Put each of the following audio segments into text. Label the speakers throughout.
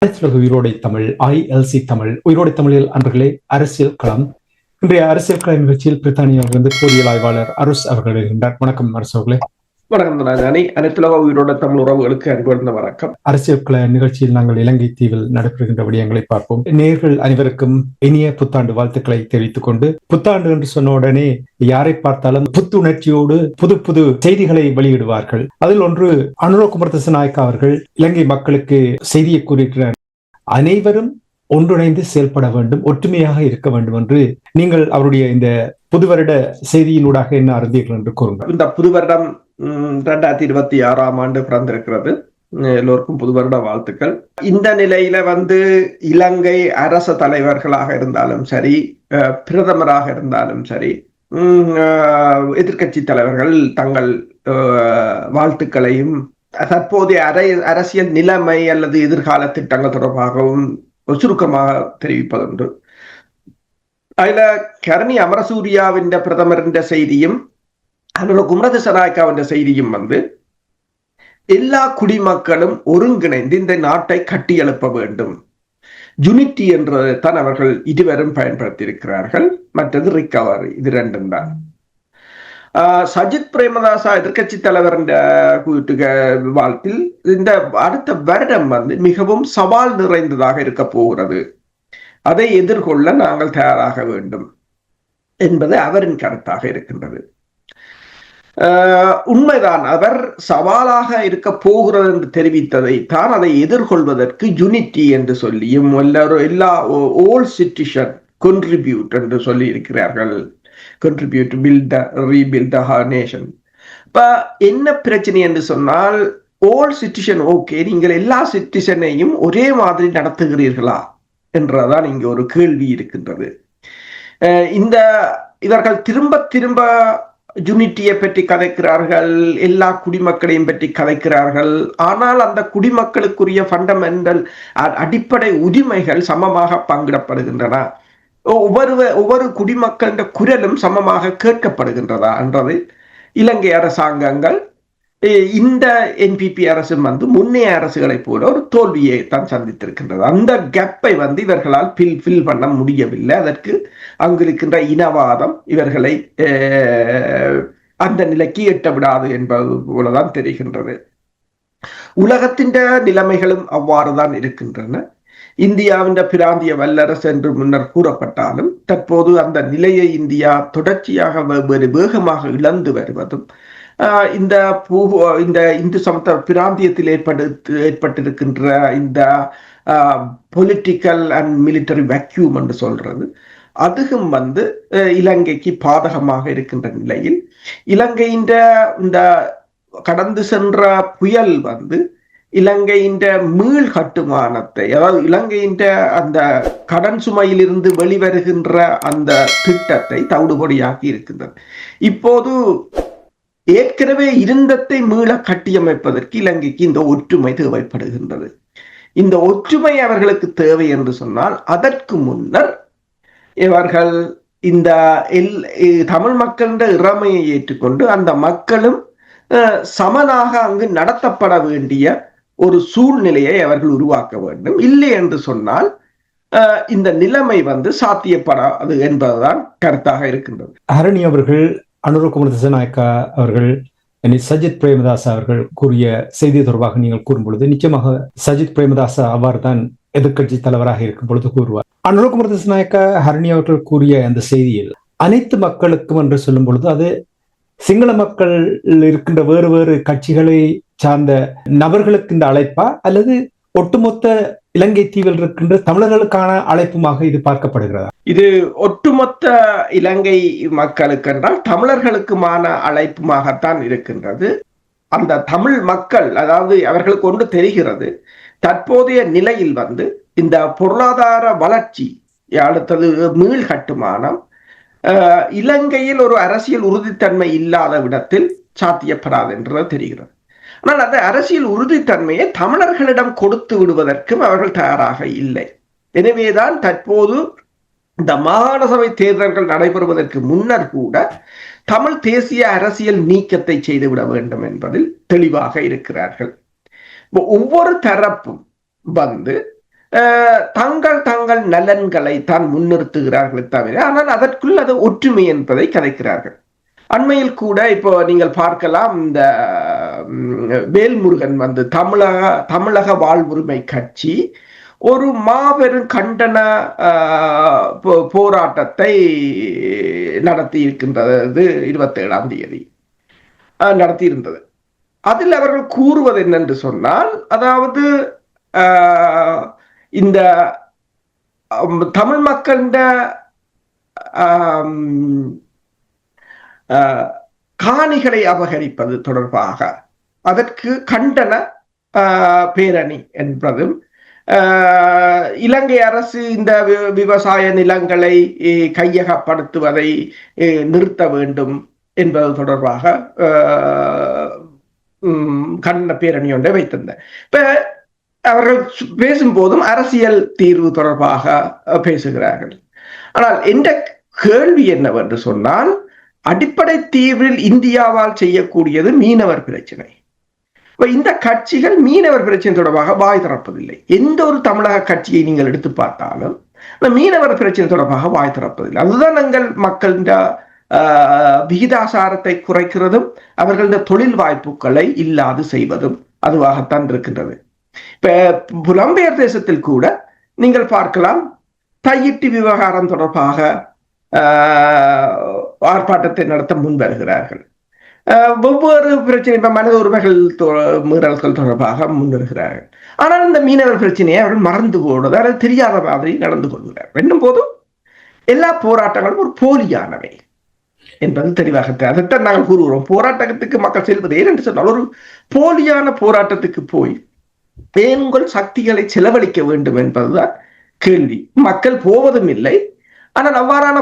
Speaker 1: உயிரோடை Tamil ILC Tamil உயிரோடை தமிழில் அன்பர்களே அரசியல் களம். இன்றைய அரசியல் கள நிகழ்ச்சியில் பிரித்தானியாவிலிருந்து பொறியியல் ஆய்வாளர் அரசு அவர்கள் இருக்கின்றார். வணக்கம் அரசு அவர்களே.
Speaker 2: வணக்கம் ராஜானி. அனைத்துலக உயிரோட தமிழ் உறவுகளுக்கு அன்புள்ள வணக்கம்.
Speaker 1: அரசியல் கள நிகழ்ச்சியில் நாங்கள் இலங்கை தீவில் நடைபெறுகின்ற விடயங்களை பார்ப்போம். நேயர்கள் அனைவருக்கும் இனிய புத்தாண்டு வாழ்த்துக்களை தெரிவித்துக் கொண்டு, புத்தாண்டு என்று சொன்ன உடனே யாரை பார்த்தாலும் புத்துணர்ச்சியோடு புது புது செய்திகளை வெளியிடுவார்கள். அதில் ஒன்று அனுர குமாரதிசாநாயக்கா அவர்கள் இலங்கை மக்களுக்கு செய்தியை கூறுகிறார். அனைவரும் ஒன்றிணைந்து செயல்பட வேண்டும், ஒற்றுமையாக இருக்க வேண்டும் என்று நீங்கள் அவருடைய இந்த புது வருட செய்தியினூடாக என்ன அறிந்தீர்கள் என்று கூறுங்கள்.
Speaker 2: இந்த புது வருடம் 2026 பிறந்திருக்கிறது. எல்லோருக்கும் புது வருட வாழ்த்துக்கள். இந்த நிலையில இலங்கை அரச தலைவர்களாக இருந்தாலும் சரி, பிரதமராக இருந்தாலும் சரி, எதிர்கட்சி தலைவர்கள் தங்கள் வாழ்த்துக்களையும் தற்போதைய அரசியல் நிலைமை அல்லது எதிர்கால திட்டங்கள் தொடர்பாகவும் சுருக்கமாக தெரிவிப்பதுண்டு. அதுல கரணி அமரசூரியாவின் பிரதமரின் செய்தியும் அனுர குமாரதிசாநாயக்காவின் செய்தியும் எல்லா குடிமக்களும் ஒருங்கிணைந்து இந்த நாட்டை கட்டியெழுப்ப வேண்டும், யூனிட்டி என்றதான் அவர்கள் இருவரும் பயன்படுத்தி இருக்கிறார்கள். மற்றது ரிகவரி, இது ரெண்டும் தான். சஜித் பிரேமதாசா எதிர்கட்சி தலைவர் வாழ்த்தில் இந்த அடுத்த வருடம் மிகவும் சவால் நிறைந்ததாக இருக்க போகிறது, அதை எதிர்கொள்ள நாங்கள் தயாராக வேண்டும் என்பது அவரின் கருத்தாக இருக்கின்றது. உண்மைதான், அவர் சவாலாக இருக்க போகிறது என்று தெரிவித்ததை தான் அதை எதிர்கொள்வதற்கு யூனிட்டி என்று சொல்லியும் எல்லா ஆல் சிட்டிசன் contribute என்று சொல்லி இருக்கிறார்கள். contribute to build the rebuild the nation. இப்ப என்ன பிரச்சனை என்று சொன்னால், all citizen ஓகே, நீங்கள் எல்லா சிட்டிசனையும் ஒரே மாதிரி நடத்துகிறீர்களா என்றதான் இங்க ஒரு கேள்வி இருக்கின்றது. இவர்கள் திரும்ப திரும்ப யூனிட்டியை பற்றி கதைக்கிறார்கள், எல்லா குடிமக்களையும் பற்றி கதைக்கிறார்கள். ஆனால் அந்த குடிமக்களுக்குரிய ஃபண்டமெண்டல் அடிப்படை உரிமைகள் சமமாக பங்கிடப்படுகின்றன, ஒவ்வொரு குடிமக்களின் குரலும் சமமாக கேட்கப்படுகின்றதா என்றது இலங்கை அரசாங்கங்கள் இந்த NPP அரசு முன்னைய அரசுகளை போல ஒரு தோல்வியை தான் சந்தித்திருக்கின்றது. அந்த கேப்பை இவர்களால் ஃபில் பண்ண முடியவில்லை. அதற்கு அங்கு இருக்கின்ற இனவாதம் இவர்களை அந்த நிலைக்கு எட்ட விடாது என்பது போலதான் தெரிகின்றது. உலகத்தின் நிலைமைகளும் அவ்வாறுதான் இருக்கின்றன. இந்தியாவின் பிராந்திய வல்லரசு என்று முன்னர் கூறப்பட்டாலும் தற்போது அந்த நிலையை இந்தியா தொடர்ச்சியாக வேகமாக இழந்து வருவதும், இந்த இந்து சமத்துவ பிராந்தியத்தில் ஏற்பட்டிருக்கின்ற இந்த பொலிட்டிக்கல் அண்ட் மிலிட்டரி வேக்யூம் என்று சொல்றது, அதுவும் இலங்கைக்கு பாதகமாக இருக்கின்ற நிலையில் இலங்கையின் இந்த கடந்து சென்ற புயல் இலங்கையின் மீள் கட்டுமானத்தை, அதாவது இலங்கையின் அந்த கடன் சுமையிலிருந்து வெளிவருகின்ற அந்த திட்டத்தை தவிடுபொடியாக்கி இருக்கின்றது. இப்போது ஏற்கனவே இருந்ததை மீள கட்டியமைப்பதற்கு இலங்கைக்கு இந்த ஒற்றுமை தேவைப்படுகின்றது. இந்த ஒற்றுமை அவர்களுக்கு தேவை என்று சொன்னால், அதற்கு முன்னர் இவர்கள் இந்த தமிழ் மக்களின் இறைமையை ஏற்றுக்கொண்டு அந்த மக்களும் சமனாக அங்கு நடத்தப்பட வேண்டிய ஒரு சூழ்நிலையை அவர்கள் உருவாக்க வேண்டும். இல்லை என்று சொன்னால் இந்த நிலைமை சாத்தியப்படாது என்பதுதான் கருத்தாக இருக்கின்றது.
Speaker 1: ஹரணி அவர்கள், அனுர குமாரதிசாநாயக்கா அவர்கள், சஜித் பிரேமதாசா அவர்கள் கூறிய செய்தி தொடர்பாக நீங்கள் கூறும் பொழுது, நிச்சயமாக சஜித் பிரேமதாசா அவ்வாறு தான் எதிர்கட்சி தலைவராக இருக்கும் பொழுது கூறுவார். அனுர குமாரதிசாநாயக்கா, ஹரணி அவர்கள் கூறிய அந்த செய்தியில் அனைத்து மக்களுக்கும் என்று சொல்லும் பொழுது, அது சிங்கள மக்கள் இருக்கின்ற வேறு வேறு கட்சிகளை சார்ந்த நபர்களுக்கு இந்த அழைப்பா, அல்லது ஒட்டுமொத்த இலங்கை தீவில் இருக்கின்ற தமிழர்களுக்கான அழைப்புமாக இது பார்க்கப்படுகிறதா?
Speaker 2: இது ஒட்டுமொத்த இலங்கை மக்களுக்கு என்றால் தமிழர்களுக்குமான அழைப்புமாகத்தான் இருக்கின்றது. அந்த தமிழ் மக்கள், அதாவது அவர்களுக்கு ஒன்று தெரிகிறது, தற்போதைய நிலையில் இந்த பொருளாதார வளர்ச்சி, அடுத்தது மீள் கட்டுமானம், இலங்கையில் ஒரு அரசியல் உறுதித்தன்மை இல்லாத விடத்தில் சாத்தியப்படாது என்று தெரிகிறது. ஆனால் அந்த அரசியல் உறுதித்தன்மையை தமிழர்களிடம் கொடுத்து விடுவதற்கும் அவர்கள் தயாராக இல்லை. எனவேதான் தற்போது இந்த மாகாண சபை தேர்தல்கள் நடைபெறுவதற்கு முன்னர் கூட தமிழ் தேசிய அரசியல் நீக்கத்தை செய்துவிட வேண்டும் என்பதில் தெளிவாக இருக்கிறார்கள். ஒவ்வொரு தரப்பும் தங்கள் நலன்களை தான் முன்னிறுத்துகிறார்களே தவிர, ஆனால் அதற்குள் அது ஒற்றுமை என்பதை கதைக்கிறார்கள். அண்மையில் கூட இப்போ நீங்கள் பார்க்கலாம், இந்த வேல்முருகன் வந்து தமிழக வாழ்வுரிமை கட்சி ஒரு மாபெரும் கண்டன போராட்டத்தை நடத்தி இருக்கின்றது. 27ஆம் தேதி நடத்தியிருந்தது. அதில் அவர்கள் கூறுவது என்னென்று சொன்னால், அதாவது இந்த தமிழ் மக்களிட காணிகளை அபகரிப்பது தொடர்பாக அதற்கு கண்டன பேரணி என்பதும், இலங்கை அரசு இந்த விவசாய நிலங்களை கையகப்படுத்துவதை நிறுத்த வேண்டும் என்பது தொடர்பாக கண்டன பேரணி ஒன்றை வைத்திருந்தார். இப்ப அவர்கள் பேசும்போதும் அரசியல் தீர்வு தொடர்பாக பேசுகிறார்கள். ஆனால் என்ற கேள்வி என்னவென்று சொன்னால், அடிப்படை தீர்வில் இந்தியாவால் செய்யக்கூடியது மீனவர் பிரச்சனை. இந்த கட்சிகள் மீனவர் பிரச்சனை தொடர்பாக வாய் திறப்பதில்லை. எந்த ஒரு தமிழக கட்சியை நீங்கள் எடுத்து பார்த்தாலும் மீனவர் பிரச்சனை தொடர்பாக வாய் திறப்பதில்லை. அதுதான் எங்கள் மக்களின் விகிதாசாரத்தை குறைக்கிறதும் அவர்களது தொழில் வாய்ப்புகளை இல்லாது செய்வதும் அதுவாகத்தான் இருக்கின்றது. இப்ப புலம்பெயர் தேசத்தில் கூட நீங்கள் பார்க்கலாம், தையிட்டு விவகாரம் தொடர்பாக ஆர்ப்பாட்டத்தை நடத்த முன் வருகிறார்கள். ஒவ்வொரு பிரச்சனை, இப்ப மனித உரிமைகள் மீறல்கள் தொடர்பாக முன்வருகிறார்கள். ஆனால் இந்த மீனவர் பிரச்சனையை அவர்கள் மறந்து போடுவது அல்லது தெரியாத மாதிரி நடந்து கொள்கிறார்கள். என்னும் போதும் எல்லா போராட்டங்களும் ஒரு போலியானவை என்பது தெளிவாக, அதைத்தான் நாங்கள் கூறுகிறோம். போராட்டத்துக்கு மக்கள் செல்வது ஏன் என்று சொன்னால், ஒரு போலியான போராட்டத்துக்கு போய் ஏன் உங்கள் சக்திகளை செலவழிக்க வேண்டும் என்பதுதான் கேள்வி. மக்கள் போவதும் இல்லை. ஆனால் அவ்வாறான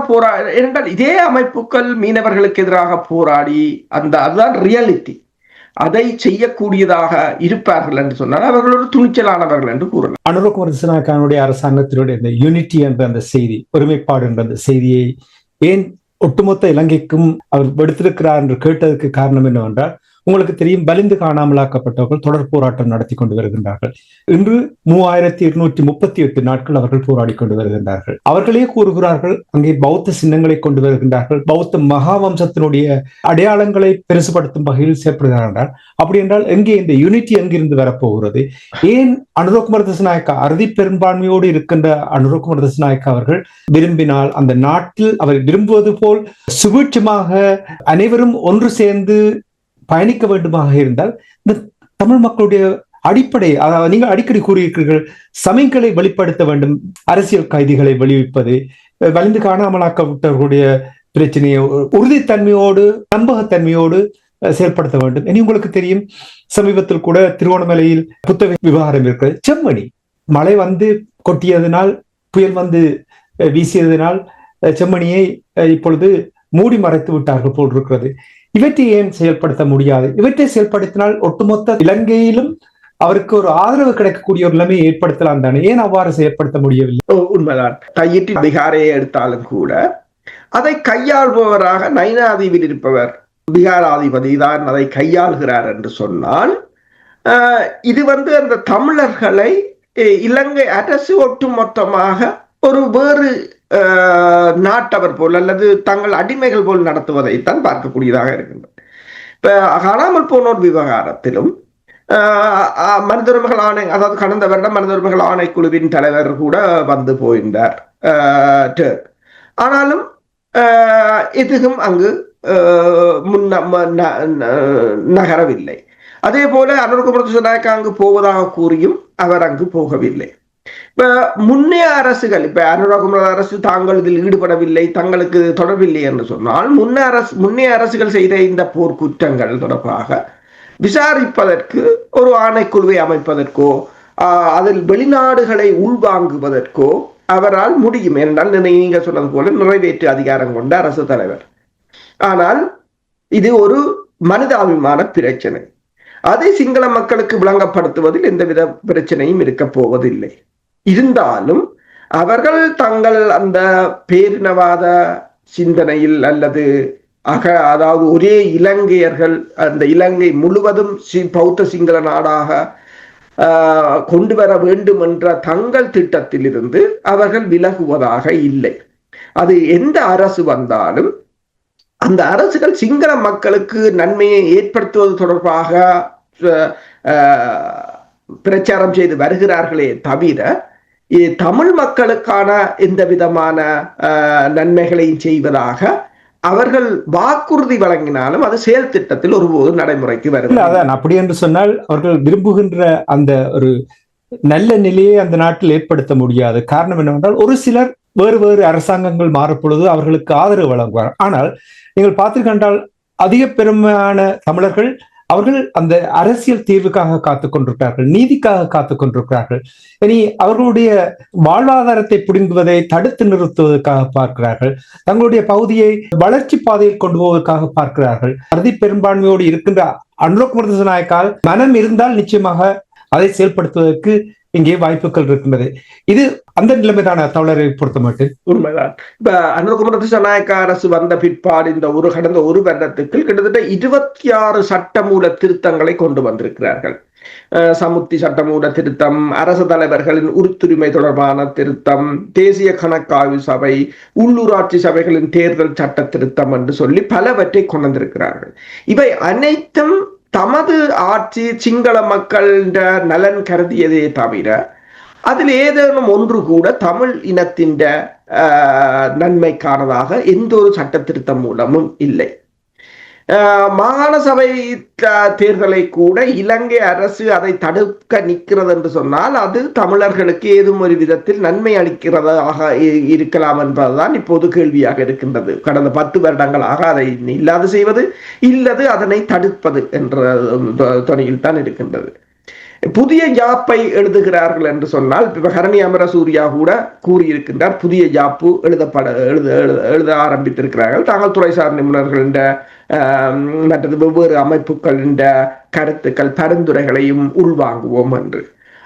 Speaker 2: என்றால் இதே அமைப்புகள் மீனவர்களுக்கு எதிராக போராடி அதுதான் ரியாலிட்டி, அதை செய்யக்கூடியதாக இருப்பார்கள் என்று சொன்னால் அவர்கள் ஒரு துணிச்சலானவர்கள் என்று கூறலாம்.
Speaker 1: அனுரகுமார திசாநாயக்காவுடைய அரசாங்கத்தினுடைய இந்த யூனிட்டி என்ற அந்த செய்தி, ஒருமைப்பாடு என்ற அந்த செய்தியை ஏன் ஒட்டுமொத்த இலங்கைக்கும் அவர் எடுத்திருக்கிறார் என்று கேட்டதற்கு காரணம் என்னவென்றால், உங்களுக்கு தெரியும், வலிந்து காணாமலாக்கப்பட்டவர்கள் தொடர் போராட்டம் நடத்தி கொண்டு வருகின்றார்கள். இன்று 3238 நாட்கள் அவர்கள் போராடி கொண்டு வருகின்றார்கள். அவர்களே கூறுகிறார்கள், அங்கே பௌத்த சின்னங்களை கொண்டு வருகின்றார்கள், பௌத்த மகாவம்சத்தினுடைய அடையாளங்களை பெருசுபடுத்தும் வகையில் செயற்படுகிறார்கள். அப்படி என்றால் எங்கே இந்த யூனிட்டி எங்கிருந்து வரப்போகிறது? ஏன் அனுரகுமார திசாநாயக்கா, அறுதி பெரும்பான்மையோடு இருக்கின்ற அனுரகுமார திசாநாயக்கா அவர்கள் விரும்பினால் அந்த நாட்டில் அவர் விரும்புவது போல் சுபீட்சமாக அனைவரும் ஒன்று சேர்ந்து பயணிக்க வேண்டுமாக இருந்தால், இந்த தமிழ் மக்களுடைய அடிப்படை, அதாவது நீங்கள் அடிக்கடி கூறியிருக்கிறீர்கள், சமயங்களை வெளிப்படுத்த வேண்டும், அரசியல் கைதிகளை வெளியிப்பது, வலிந்து காணாமலாக்கப்பட்டவர்களுடைய பிரச்சனையை உறுதித்தன்மையோடு நம்பகத்தன்மையோடு செயல்படுத்த வேண்டும். இனி உங்களுக்கு தெரியும், சமீபத்தில் கூட திருவோணமலையில் புத்தக விவகாரம் இருக்கிறது. செம்மணி மழை வந்து கொட்டியதனால், புயல் வந்து வீசியதனால் செம்மணியை இப்பொழுது மூடி மறைத்து விட்டார்கள் போல் இருக்கிறது. இவற்றை ஏன் செயல்படுத்த முடியாது? இவற்றை செயல்படுத்தினால் ஒட்டுமொத்த இலங்கையிலும் அவருக்கு ஒரு ஆதரவு கிடைக்கக்கூடிய ஒரு நிலைமையை ஏற்படுத்தலாம் தானே, ஏன் அவ்வாறு செயல்படுத்த முடியவில்லை?
Speaker 2: உண்மைதான். தையிட்டு பீகாரை எடுத்தாலும் கூட அதை கையாள்பவராக நைனாதீவில் இருப்பவர் பீகாராதிபதி தான் அதை கையாளுகிறார் என்று சொன்னால், இது அந்த தமிழர்களை இலங்கை அரசு ஒட்டுமொத்தமாக ஒரு வேறு நாட்டவர் போல் அல்லது தங்கள் அடிமைகள் போல் நடத்துவதைத்தான் பார்க்கக்கூடியதாக இருக்கின்றது. இப்ப காணாமல் போனோர் விவகாரத்திலும் மனித உரிமைகள் ஆணை, அதாவது கடந்த வருடம் மனித உரிமைகள் ஆணைக்குழுவின் தலைவர் கூட வந்து போயிருந்தார். ஆனாலும் எதுவும் அங்கு நகரவில்லை. அதே போல அனுரகுமார திசாநாயக்கா அங்கு போவதாக கூறியும் அவர் அங்கு போகவில்லை. இப்ப முன்னைய அரசுகள், இப்ப அனுரகுமார அரசு தாங்கள் இதில் ஈடுபடவில்லை, தங்களுக்கு தொடர்பில்லை என்று சொன்னால், முன்னைய அரசுகள் செய்த இந்த போர்க்குற்றங்கள் தொடர்பாக விசாரிப்பதற்கு ஒரு ஆணைக்குழுவை அமைப்பதற்கோ அதில் வெளிநாடுகளை உள்வாங்குவதற்கோ அவரால் முடியும். என்றால் நீங்க சொன்னது போல நிறைவேற்று அதிகாரம் கொண்ட அரசு தலைவர். ஆனால் இது ஒரு மனிதாபிமான பிரச்சனை. அதை சிங்கள மக்களுக்கு விளங்கப்படுத்துவதில் எந்தவித பிரச்சனையும் இருக்க போவதில்லை. இருந்தாலும் அவர்கள் தங்கள் அந்த பேரினவாத சிந்தனையில் அல்லது அதாவது ஒரே இலங்கையர்கள், அந்த இலங்கை முழுவதும் பௌத்த சிங்கள நாடாக கொண்டு வர வேண்டும் என்ற தங்கள் திட்டத்திலிருந்து அவர்கள் விலகுவதாக இல்லை. அது எந்த அரசு வந்தாலும் அந்த அரசுகள் சிங்கள மக்களுக்கு நன்மையை ஏற்படுத்துவது தொடர்பாக பிரச்சாரம் செய்து வருகிறார்களே தவிர தமிழ் மக்களுக்கான எந்த விதமான நன்மைகளையும் செய்வதாக அவர்கள் வாக்குறுதி வழங்கினாலும் அது செயல் திட்டத்தில் ஒருபோது நடைமுறைக்கு வருகிறது.
Speaker 1: அதான் அப்படி என்று சொன்னால் அவர்கள் விரும்புகின்ற அந்த ஒரு நல்ல நிலையை அந்த நாட்டில் ஏற்படுத்த முடியாது. காரணம் என்னவென்றால் ஒரு சிலர் வேறு வேறு அரசாங்கங்கள் மாறப்பொழுது அவர்களுக்கு ஆதரவு வழங்குவார். ஆனால் நீங்கள் பார்த்துக்கொண்டால் அதிக பெருமையான தமிழர்கள் அவர்கள் அந்த அரசியல் தீர்வுக்காக காத்துக் கொண்டிருக்கிறார்கள், நீதிக்காக காத்துக் கொண்டிருக்கிறார்கள். இனி அவர்களுடைய வாழ்வாதாரத்தை பிடுங்குவதை தடுத்து நிறுத்துவதற்காக பார்க்கிறார்கள், தங்களுடைய பகுதியை வளர்ச்சி பாதையில் கொண்டு போவதற்காக பார்க்கிறார்கள். அறுதி பெரும்பான்மையோடு இருக்கின்ற அனுர குமார திசாநாயக்கால் மனம் இருந்தால் நிச்சயமாக அதை செயல்படுத்துவதற்கு இங்கே வாய்ப்புகள் இருக்கின்றது. இது அந்த நிலைமைதான தமிழரை பொறுத்த மட்டும்
Speaker 2: உண்மைதான். இப்ப அனுர குமார திசாநாயக்கா அரசு வந்த பிற்பாடு இந்த கடந்த ஒரு வருடத்துக்கு கிட்டத்தட்ட 26 சட்டமூல திருத்தங்களை கொண்டு வந்திருக்கிறார்கள். சமுத்தி சட்டமூல திருத்தம், அரசு தலைவர்களின் உறுத்துரிமை தொடர்பான திருத்தம், தேசிய கணக்காய்வு சபை, உள்ளூராட்சி சபைகளின் தேர்தல் சட்ட திருத்தம் என்று சொல்லி பலவற்றை கொண்டு வந்திருக்கிறார்கள். இவை அனைத்தும் தமது ஆட்சி சிங்கள மக்களின் நலன் கருதியதே தவிர அதில் ஏதேனும் ஒன்று கூட தமிழ் இனத்தின் நன்மைக்கானதாக எந்த ஒரு சட்ட திருத்தம் மூலமும் இல்லை. மாகாண சபை தேர்தலை கூட இலங்கை அரசு அதை தடுக்க நிற்கிறது என்று சொன்னால் அது தமிழர்களுக்கு ஏதும் ஒரு விதத்தில் நன்மை அளிக்கிறதாக இருக்கலாம் என்பதுதான் இப்போது கேள்வியாக இருக்கின்றது. கடந்த 10 வருடங்களாக அதை இல்லாது செய்வது இல்லது அதனை தடுப்பது என்ற துணையில் தான் இருக்கின்றது. புதிய ஜாப்பை எழுதுகிறார்கள் என்று சொன்னால் ஹரணி அமரசூரியா கூட கூறியிருக்கின்றார், புதிய ஜாப்பு எழுத ஆரம்பித்திருக்கிறார்கள். தாங்கள் துறைசார் நிபுணர்களின் மற்றது வெவ்வேறு அமைப்புகளின் கருத்துக்கள் பரிந்துரைகளையும் உள்வாங்குவோம் என்று.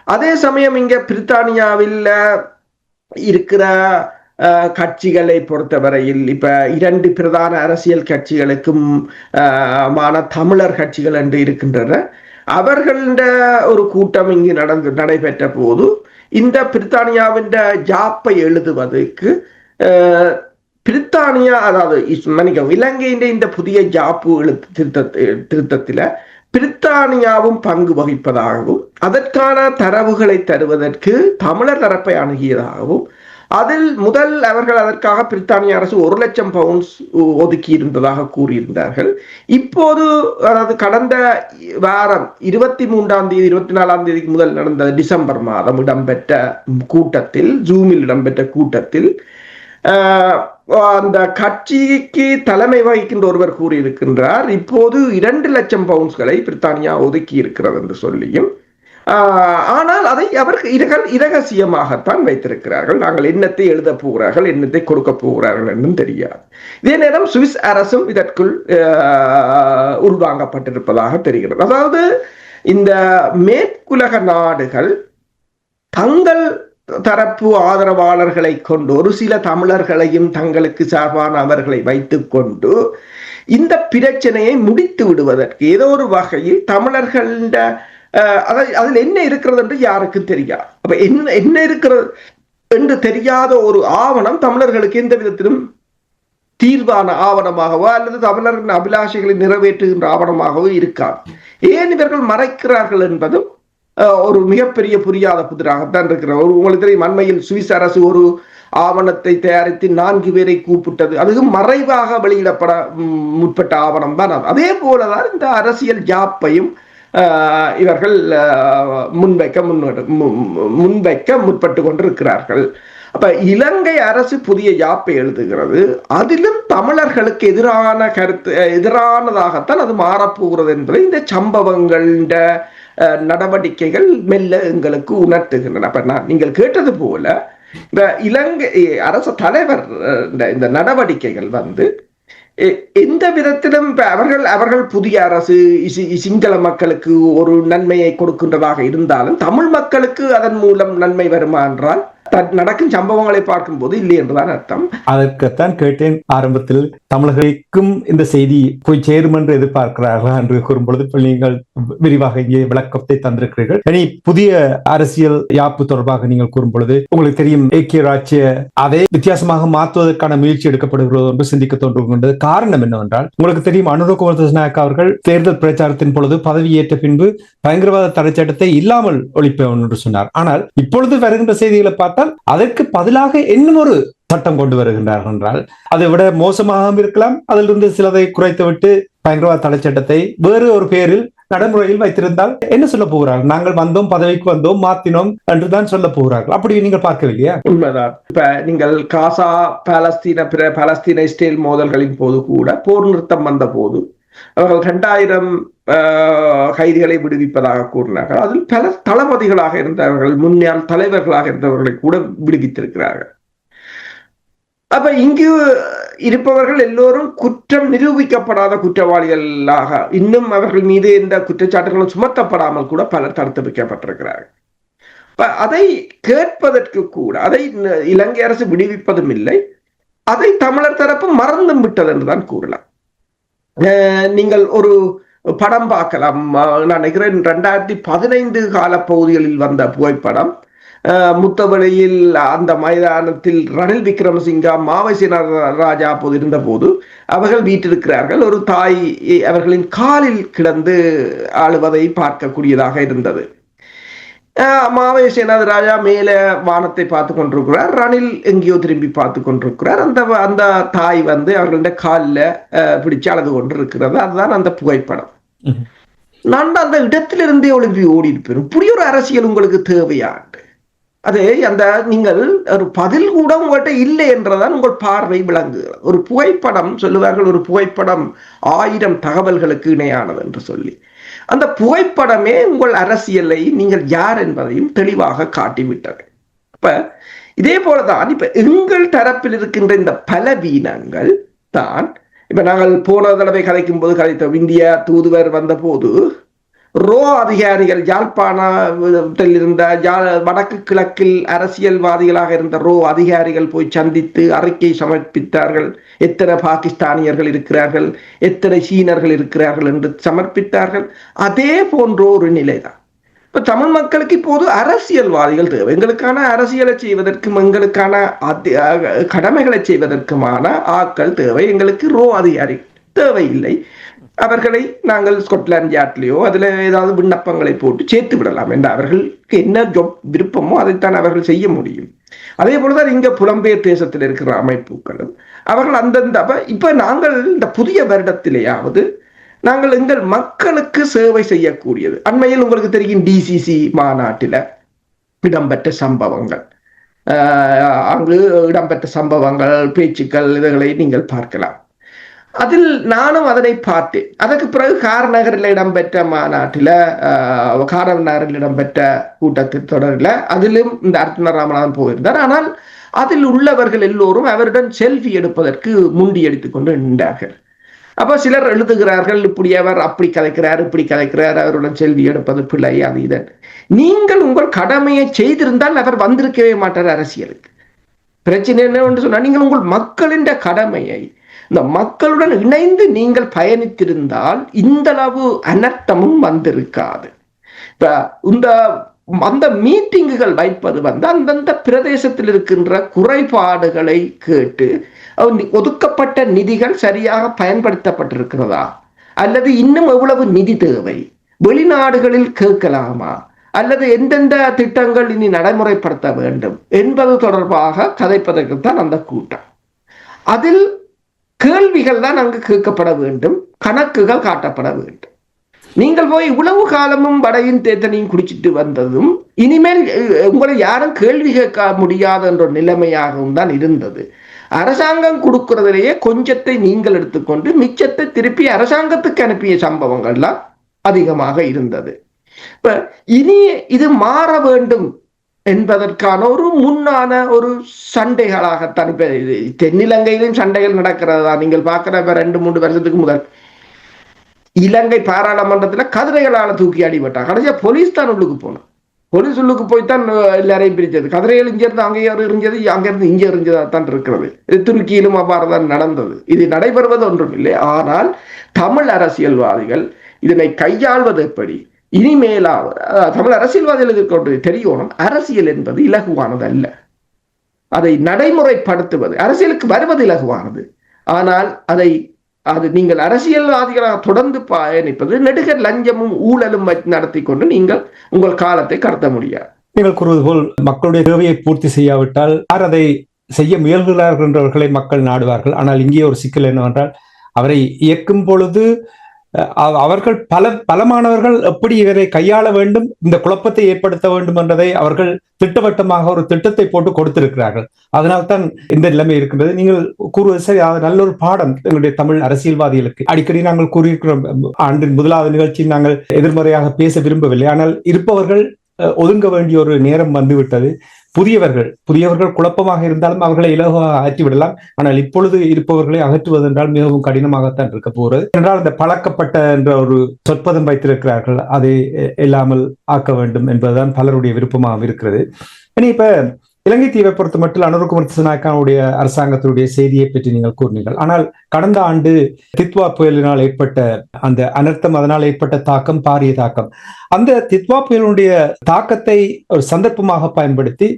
Speaker 2: அதே சமயம் இங்க பிரித்தானியாவில் இருக்கிற கட்சிகளை பொறுத்தவரையில் இப்ப 2 பிரதான அரசியல் கட்சிகளுக்கும் தமிழர் கட்சிகள் என்று இருக்கின்றன. அவர்கள ஒரு கூட்டம் இங்கு நடைபெற்ற போது இந்த பிரித்தானியாவின் ஜாப்பை எழுதுவதற்கு பிரித்தானியா அதாவது இலங்கையின் இந்த புதிய ஜாப்பு திருத்தத்தில பிரித்தானியாவும் பங்கு வகிப்பதாகவும் அதற்கான தரவுகளை தருவதற்கு தமிழர் தரப்பை அணுகியதாகவும் அதில் முதல் அவர்கள் அதற்காக பிரித்தானிய அரசு 1 லட்சம் பவுண்ட்ஸ் ஒதுக்கி இருந்ததாக கூறியிருந்தார்கள். இப்போது அதாவது கடந்த வாரம் 23ஆம் தேதி 24ஆம் தேதிக்கு முதல் நடந்த டிசம்பர் மாதம் இடம்பெற்ற கூட்டத்தில், ஜூமில் இடம்பெற்ற கூட்டத்தில் அந்த கட்சிக்கு தலைமை வகிக்கின்ற ஒருவர் கூறியிருக்கின்றார், இப்போது 2 லட்சம் பவுண்ட்ஸ்களை பிரித்தானியா ஒதுக்கி இருக்கிறது என்று சொல்லியும், ஆனால் அதை அவர்கள் இரகசியமாகத்தான் வைத்திருக்கிறார்கள். நாங்கள் என்னத்தை எழுத போகிறார்கள், என்னத்தை கொடுக்க போகிறார்கள் என்றும் தெரியாது. இதே நேரம் சுவிஸ் அரசும் இதற்குள் உள்வாங்கப்பட்டிருப்பதாக தெரிகிறது. அதாவது இந்த மேற்குலக நாடுகள் தங்கள் தரப்பு ஆதரவாளர்களை கொண்டு ஒரு சில தமிழர்களையும் தங்களுக்கு சார்பான அவர்களை வைத்துக் கொண்டு இந்த பிரச்சனையை முடித்து விடுவதற்கு ஏதோ ஒரு வகையில் தமிழர்கள அதில் என்ன இருக்கிறது என்று யாருக்கும் தெரியாது. அப்ப என்ன இருக்கிறது என்று தெரியாத ஒரு ஆவணம் தமிழர்களுக்கு எந்த விதத்திலும் தீர்வான ஆவணமாகவோ அல்லது தமிழரின் அபிலாஷைகளை நிறைவேற்றுகின்ற ஆவணமாகவோ இருக்காது. ஏன் இவர்கள் மறைக்கிறார்கள் என்பதும் ஒரு மிகப்பெரிய புரியாத புதிராகத்தான் இருக்கிறார். உங்களுக்கு தெரியும், அண்மையில் சுவிஸ் அரசு ஒரு ஆவணத்தை தயாரித்து 4 பேரை கூப்பிட்டது, அதுவும் மறைவாக வெளியிடப்பட முற்பட்ட ஆவணம் தான். அதே போலதான் இந்த அரசியல் ஜாப்பையும் இவர்கள் முன்வைக்க முற்பட்டு கொண்டிருக்கிறார்கள். அப்ப இலங்கை அரசு புதிய ஜாப்பை எழுதுகிறது, அதிலும் தமிழர்களுக்கு எதிரானதாகத்தான் அது மாறப்போகிறது என்பதை இந்த சம்பவங்கள் நடவடிக்கைகள் மெல்ல எங்களுக்கு உணர்த்துகின்றன. அப்ப நீங்கள் கேட்டது போல இந்த இலங்கை அரசு தலைவர் இந்த நடவடிக்கைகள் எந்த விதத்திலும் அவர்கள் புதிய அரசு சிங்கள மக்களுக்கு ஒரு நன்மையை கொடுக்கின்றதாக இருந்தாலும் தமிழ் மக்களுக்கு அதன் மூலம் நன்மை வருமா என்றால் நடக்கும் சம்பவங்களை பார்க்கும்போது இல்லை என்றுதான் அர்த்தம்.
Speaker 1: அதற்குத்தான் கேட்டேன் ஆரம்பத்தில், தமிழர்களுக்கும் இந்த செய்தி போய் சேரும் என்று எதிர்பார்க்கிறார்களா என்று கூறும்பொழுது நீங்கள் விரிவாக இங்கே விளக்கத்தை தந்திருக்கிறீர்கள். இனி புதிய அரசியல் யாப்பு தொடர்பாக நீங்கள் கூறும்பொழுது உங்களுக்கு தெரியும், ஐக்கிய ராஜ்ய அதை வித்தியாசமாக மாற்றுவதற்கான முயற்சி எடுக்கப்படுகிறது என்று சிந்திக்க தோன்றுகின்றது. காரணம் என்னவென்றால், உங்களுக்கு தெரியும் அனுர குமார திசாநாயக்க அவர்கள் தேர்தல் பிரச்சாரத்தின் பொழுது பதவியேற்ற பின்பு பயங்கரவாத தடை சட்டத்தை இல்லாமல் ஒழிப்போம் என்று சொன்னார். ஆனால் இப்பொழுது வருகின்ற செய்திகளை பார்த்தால் அதற்கு பதிலாக இன்னும் ஒரு சட்டம் கொண்டு வருகின்றார்கள் என்றால் அதை விட மோசமாகவும் இருக்கலாம். அதிலிருந்து சிலதை குறைத்துவிட்டு பயங்கரவாத தடை சட்டத்தை வேறு ஒரு பெயரில் நடைமுறையில் வைத்திருந்தால் என்ன சொல்ல போகிறார்கள்? நாங்கள் வந்தோம், பதவிக்கு வந்தோம், மாத்தினோம் என்றுதான் சொல்ல போகிறார்கள். அப்படி நீங்கள் பார்க்கவில்லையா?
Speaker 2: உண்மைதான். இப்ப நீங்கள் காசா பாலஸ்தீன இஸ்ரேல் மோதல்களின் போது கூட போர் நிறுத்தம் வந்த போது அவர்கள் 2000 கைதிகளை விடுவிப்பதாக கூறினார்கள். அதில் பல தளபதிகளாக இருந்தவர்கள், முன்னாள் தலைவர்களாக இருந்தவர்களை கூட விடுவித்திருக்கிறார்கள். அப்ப இங்கு இருப்பவர்கள் எல்லோரும் குற்றம் நிரூபிக்கப்படாத குற்றவாளிகளாக, இன்னும் அவர்கள் மீது எந்த குற்றச்சாட்டுகளும் சுமத்தப்படாமல் கூட பலர் தடுத்து வைக்கப்பட்டிருக்கிறார்கள். அதை கேட்பதற்கு கூட அதை இலங்கை அரசு விடுவிப்பதும் இல்லை, அதை தமிழர் தரப்பு மறந்தும் விட்டது என்றுதான் கூறலாம். நீங்கள் ஒரு படம் பார்க்கலாம். நான் நினைக்கிறேன் 2015 கால பகுதிகளில் வந்த புகைப்படம். முத்தவெளியில் அந்த மைதானத்தில் ரணில் விக்ரமசிங்கா, மாவை ராஜா அப்போது இருந்த போது அவர்கள் வீட்டிருக்கிறார்கள். ஒரு தாய் அவர்களின் காலில் கிடந்து ஆளுவதை பார்க்கக்கூடியதாக இருந்தது. மாவை ராஜா மேல வானத்தை பார்த்து கொண்டிருக்கிறார், ரணில் எங்கேயோ திரும்பி பார்த்து கொண்டிருக்கிறார். அந்த தாய் அவர்களுடைய காலில் பிடிச்சு அழுது கொண்டிருக்கிறது. அதுதான் அந்த புகைப்படம். நான் அந்த இடத்திலிருந்தே ஒளிம்பி ஓடி இருப்பேன். இப்படி ஒரு அரசியல் உங்களுக்கு தேவையாண்டு அது அந்த நீங்கள் ஒரு பதில் கூட உங்கள்கிட்ட இல்லை என்றதான் உங்கள் பார்வை விளங்குகிறது. ஒரு புகைப்படம் சொல்லுவார்கள், ஒரு புகைப்படம் 1000 தகவல்களுக்கு இணையானது என்று சொல்லி. அந்த புகைப்படமே உங்கள் அரசியலை நீங்கள் யார் என்பதையும் தெளிவாக காட்டிவிட்டது. இப்ப இதே போலதான் இப்ப எங்கள் தரப்பில் இருக்கின்ற இந்த பலவீனங்கள் தான். இப்ப நாங்கள் போன தடவை கதைக்கும் போது கதைத்தோம், இந்திய தூதுவர் வந்த போது ரோ அதிகாரிகள் யாழ்ப்பாணத்தில் இருந்த வடக்கு கிழக்கில் அரசியல்வாதிகளாக இருந்த ரோ அதிகாரிகள் போய் சந்தித்து அறிக்கை சமர்ப்பித்தார்கள். எத்தனை பாகிஸ்தானியர்கள் இருக்கிறார்கள், எத்தனை சீனர்கள் இருக்கிறார்கள் என்று சமர்ப்பித்தார்கள். அதே போன்ற ஒரு நிலைதான் இப்ப தமிழ் மக்களுக்கு இப்போது அரசியல்வாதிகள் தேவை. எங்களுக்கான அரசியலை செய்வதற்கும் எங்களுக்கான கடமைகளை செய்வதற்குமான ஆட்கள் தேவை. எங்களுக்கு ரோ அதிகாரி தேவையில்லை. அவர்களை நாங்கள் ஸ்கொட்லாந்து யார்ட்லேயோ அதில் ஏதாவது விண்ணப்பங்களை போட்டு சேர்த்து விடலாம் என்ற அவர்களுக்கு என்ன ஜாப் விருப்பமோ அதைத்தான் அவர்கள் செய்ய முடியும். அதே போலதான் இங்க புலம்பெயர் தேசத்தில் இருக்கிற அமைப்புகளும் அவர்கள் அந்தந்த இப்ப நாங்கள் இந்த புதிய வருடத்திலேயாவது நாங்கள் எங்கள் மக்களுக்கு சேவை செய்யக்கூடியது. அண்மையில் உங்களுக்கு தெரியும் டிசிசி மாநாட்டில் இடம்பெற்ற சம்பவங்கள், அங்கு இடம்பெற்ற சம்பவங்கள், பேச்சுக்கள், இதுகளை நீங்கள் பார்க்கலாம். அதில் நானும் அதனை பார்த்தேன். அதற்கு பிறகு காரநகரில் இடம்பெற்ற மாநாட்டில், காரநகரில் இடம்பெற்ற கூட்டத்தின் தொடரில் அதிலும் இந்த அர்த்தன ராமநாதன் போயிருந்தார். ஆனால் அதில் உள்ளவர்கள் எல்லோரும் அவருடன் செல்ஃபி எடுப்பதற்கு முண்டி எடுத்துக் கொண்டு நின்றார்கள். அப்ப சிலர் எழுதுகிறார்கள், இப்படி அவர் அப்படி கதைக்கிறார், இப்படி கதைக்கிறார், அவருடன் செல்வி எடுப்பது பிள்ளை, அது இதன். நீங்கள் உங்கள் கடமையை செய்திருந்தால் அவர் வந்திருக்கவே மாட்டார் அரசியலுக்கு. பிரச்சனை என்னவென்று சொன்னால், நீங்கள் உங்கள் மக்களின் கடமையை இந்த மக்களுடன் இணைந்து நீங்கள் பயணித்திருந்தால் இந்த அளவு அனர்த்தமும் வந்திருக்காது. இந்த அந்த மீட்டிங்குகள் வைப்பது அந்தந்த பிரதேசத்தில் இருக்கின்ற குறைபாடுகளை கேட்டு ஒதுக்கப்பட்ட நிதிகள் சரியாக பயன்படுத்தப்பட்டிருக்கிறதா, அல்லது இன்னும் எவ்வளவு நிதி தேவை, வெளிநாடுகளில் கேட்கலாமா, அல்லது எந்தெந்த திட்டங்கள் இனி நடைமுறைப்படுத்த வேண்டும் என்பது தொடர்பாக கதைப்பதற்குத்தான் அந்த கூட்டம். அதில் கேள்விகள் தான் அங்கு கேட்கப்பட வேண்டும், கணக்குகள் காட்டப்பட வேண்டும். நீங்கள் போய் இவ்வளவு காலமும் வடையின் தேத்தனையும் குடிச்சிட்டு வந்ததும் இனிமேல் உங்களை யாரும் கேள்வி கேட்க முடியாத என்ற நிலைமையாகவும் தான் இருந்தது. அரசாங்கம் கொடுக்கிறதிலேயே கொஞ்சத்தை நீங்கள் எடுத்துக்கொண்டு மிச்சத்தை திருப்பி அரசாங்கத்துக்கு அனுப்பிய சம்பவங்கள்லாம் அதிகமாக இருந்தது. இப்ப இனி இது மாற வேண்டும் என்பதற்கான ஒரு முன்னான ஒரு சண்டைகளாகத்தான் இப்ப தென்னிலங்கையிலும் சண்டைகள் நடக்கிறதா நீங்கள் பார்க்கிற 2-3 வருஷத்துக்கு முதல் இலங்கை பாராளுமன்றத்தில் கதிரைகளால தூக்கி அடிபட்டாங்க. கடைசியா போலீஸ் தான் உள்ளுக்கு போனோம். போலீஸ் உள்ளுக்கு போய்தான் எல்லாரையும் பிரிச்சது. கதிரையில் இங்கிருந்து அங்கே எறிஞ்சது, அங்கிருந்து இங்கே எறிஞ்சதா தான் இருக்கிறது. துருக்கியிலும் அவ்வாறு தான் நடந்தது. இது நடைபெறுவது ஒன்றும் இல்லை. ஆனால் தமிழ் அரசியல்வாதிகள் இதனை கையாள்வது எப்படி, இனிமேலாவது தமிழ் அரசியல்வாதிகளுக்கு தெரியணும், அரசியல் என்பது இலகுவானது அல்ல. அதை நடைமுறைப்படுத்துவது, அரசியலுக்கு வருவது இலகுவானது. ஆனால் அது நீங்கள் அரசியல்வாதிகளாக தொடர்ந்து பயணிப்பது நெடுக லஞ்சமும் ஊழலும் நடத்தி கொண்டு நீங்கள் உங்கள் காலத்தை கடத்த முடியாது.
Speaker 1: நீங்கள் கூறுவது போல் மக்களுடைய தேவையை பூர்த்தி செய்யாவிட்டால் யார் அதை செய்ய முயல்கிறார்கள் என்றவர்களை மக்கள் நாடுவார்கள். ஆனால் இங்கே ஒரு சிக்கல் என்னவென்றால், அவரை இயக்கும் பொழுது அவர்கள் பலமானவர்கள் எப்படி இவரை கையாள வேண்டும், இந்த குழப்பத்தை ஏற்படுத்த வேண்டும் என்றதை அவர்கள் திட்டவட்டமாக ஒரு திட்டத்தை போட்டு கொடுத்திருக்கிறார்கள். அதனால்தான் இந்த நிலைமை இருக்கின்றது. நீங்கள் கூறுவது சரி, அது நல்ல ஒரு பாடம் எங்களுடைய தமிழ் அரசியல்வாதிகளுக்கு. அடிக்கடி நாங்கள் கூறியிருக்கிறோம், ஆண்டின் முதலாவது நிகழ்ச்சியில் நாங்கள் எதிர்மறையாக பேச விரும்பவில்லை. ஆனால் இருப்பவர்கள் ஒதுங்க வேண்டிய ஒரு நேரம் வந்துவிட்டது. புதியவர்கள் குழப்பமாக இருந்தாலும் அவர்களை இலகுவாக அகற்றிவிடலாம். ஆனால் இப்பொழுது இருப்பவர்களை அகற்றுவது என்றால் மிகவும் கடினமாகத்தான் இருக்க போகிறது. என்றால் இந்த பழக்கப்பட்ட என்ற ஒரு சொற்பதம் வைத்திருக்கிறார்கள், அதை இல்லாமல் ஆக்க வேண்டும் என்பதுதான் பலருடைய விருப்பமாக இருக்கிறது. இனி இப்ப இலங்கை தீவை பொறுத்த மட்டும் அனுரகுமார திசாநாயக்காவுடைய அரசாங்கத்தினுடைய செய்தியை பற்றி நீங்கள் கூறினீர்கள். ஆனால் கடந்த ஆண்டு தித்வா புயலினால் ஏற்பட்ட அந்த அனர்த்தம், அதனால் ஏற்பட்ட தாக்கம் பாரிய தாக்கம். அந்த தித்வா புயலினுடைய தாக்கத்தை ஒரு சந்தர்ப்பமாக பயன்படுத்தி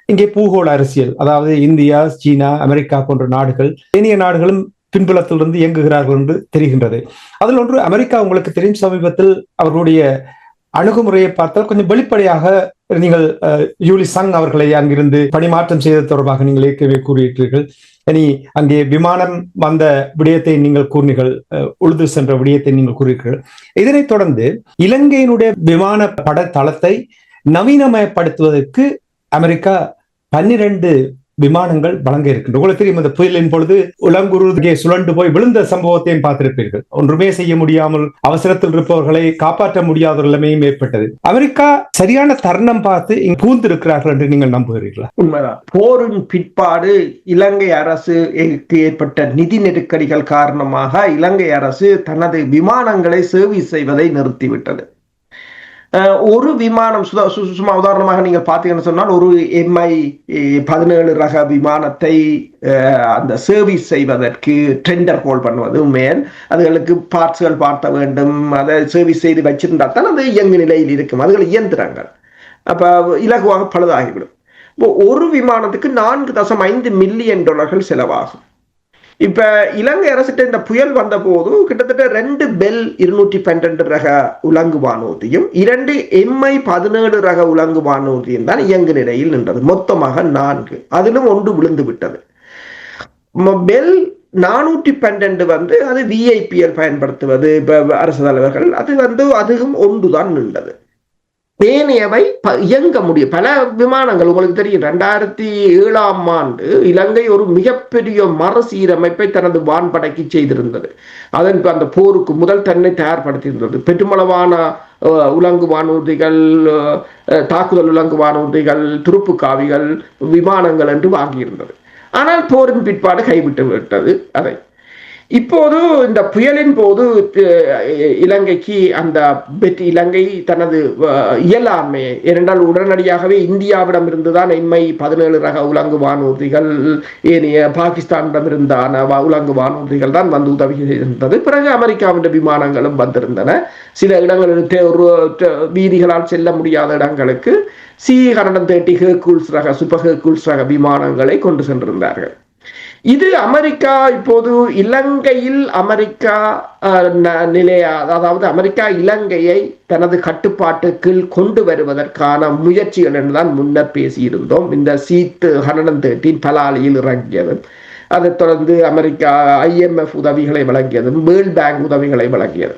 Speaker 1: இங்கே பூகோள அரசியல், அதாவது இந்தியா, சீனா, அமெரிக்கா போன்ற நாடுகள், ஏனைய நாடுகளும் பின்புலத்திலிருந்து இயங்குகிறார்கள் என்று தெரிகின்றது. அதில் ஒன்று அமெரிக்கா. உங்களுக்கு தெரியும், சமீபத்தில் அவர்களுடைய அணுகுமுறையை பார்த்தால் கொஞ்சம் வெளிப்படையாக நீங்கள் யூலி சங் அவர்களை அங்கிருந்து பணிமாற்றம் செய்தது தொடர்பாக நீங்கள் ஏற்கனவே கூறியிருக்கிறீர்கள். இனி அங்கே விமானம் வந்த விடயத்தை நீங்கள் கூறினீர்கள், உழுது சென்ற விடயத்தை நீங்கள் கூறியிருக்கிறீர்கள். இதனைத் தொடர்ந்து இலங்கையினுடைய விமான பட தளத்தை நவீனமயப்படுத்துவதற்கு அமெரிக்கா 12 விமானங்கள் வழங்க இருக்கின்றன. உங்களுக்கு தெரியும், இந்த புயலின் பொழுது உலங்குருகே சுழண்டு போய் விழுந்த சம்பவத்தையும் பார்த்திருப்பீர்கள். ஒன்றுமே செய்ய முடியாமல் அவசரத்தில் இருப்பவர்களை காப்பாற்ற முடியாத நிலைமையும் ஏற்பட்டது. அமெரிக்கா சரியான தருணம் பார்த்து இங்கு பூந்திருக்கிறார்கள் என்று நீங்கள் நம்புகிறீர்களா?
Speaker 2: உண்மைதான். போரின் பிற்பாடு இலங்கை அரசு ஏற்பட்ட நிதி நெருக்கடிகள் காரணமாக இலங்கை அரசு தனது விமானங்களை சர்வீஸ் செய்வதை நிறுத்திவிட்டது. ஒரு விமானம் சும்மா உதாரணமாக நீங்கள் பார்த்தீங்கன்னு சொன்னால், ஒரு MI-17 ரக விமானத்தை அந்த சர்வீஸ் செய்வதற்கு டெண்டர் கோல் பண்ணுவது மேல் அதுகளுக்கு பார்ட்ஸ்கள் பார்த்த வேண்டும், அதை சர்வீஸ் செய்து வச்சிருந்தா தான் அது இயங்கு நிலையில் இருக்கும். அதுகள் இயந்திரங்கள் அப்ப இலகுவாக பழுதாகிவிடும். ஒரு விமானத்துக்கு $4.5 மில்லியன் செலவாகும். இப்ப இலங்கை அரசிட்ட இந்த புயல் வந்த போது கிட்டத்தட்ட 2 பெல் 212 ரக உலங்கு வானூர்தியும் 2 MI-17 ரக உலங்கு வானூர்தியும் தான் இயங்கு நிலையில் நின்றது. மொத்தமாக 4. அதிலும் ஒன்று விழுந்து விட்டது. பெல் 412 வந்து அது VIPL பயன்படுத்துவது அரசு தலைவர்கள், அது அதுவும் ஒன்றுதான் நின்றது. ஏனையவை இயங்க முடியும். பல விமானங்கள் உங்களுக்கு தெரியும், 2007ஆம் ஆண்டு இலங்கை ஒரு மிகப்பெரிய மறுசீரமைப்பை தனது வான்படைக்கு செய்திருந்தது. அதன் அந்த போருக்கு முதல் தன்னை தயார்படுத்தியிருந்தது. பெருமளவான உலங்கு வானூர்திகள், தாக்குதல் உலங்கு வானூர்திகள், துருப்பு காவிகள், விமானங்கள் என்று வாங்கியிருந்தது. ஆனால் போரின் பிற்பாடு கைவிட்டு விட்டது அதை. இப்போது இந்த புயலின் போது இலங்கைக்கு அந்த இலங்கை தனது இயலாண்மையை, ஏனென்றால் உடனடியாகவே இந்தியாவிடம் இருந்துதான் MI-17 ரக உலங்கு வானூர்திகள், ஏனைய பாகிஸ்தானிடம் இருந்தான உலங்கு வானூர்திகள் தான் வந்து உதவி செய்திருந்தது. பிறகு அமெரிக்காவின் விமானங்களும் வந்திருந்தன. சில இடங்களில் வீதிகளால் செல்ல முடியாத இடங்களுக்கு C-130 ஹெர்குல்ஸ் ரக சூப்பர் ஹெர்குல்ஸ் ரக விமானங்களை கொண்டு சென்றிருந்தார்கள். இது அமெரிக்கா இப்போது இலங்கையில் அமெரிக்கா அதாவது அமெரிக்கா இலங்கையை தனது கட்டுப்பாட்டுக்கு கொண்டு வருவதற்கான முயற்சிகள் என்றுதான் முன்னர் பேசியிருந்தோம். இந்த C-130 பலாலியில் இறங்கியது, அதைத் தொடர்ந்து அமெரிக்கா IMF உதவிகளை வழங்கியதும் வேர்ல்ட் பேங்க் உதவிகளை வழங்கியது.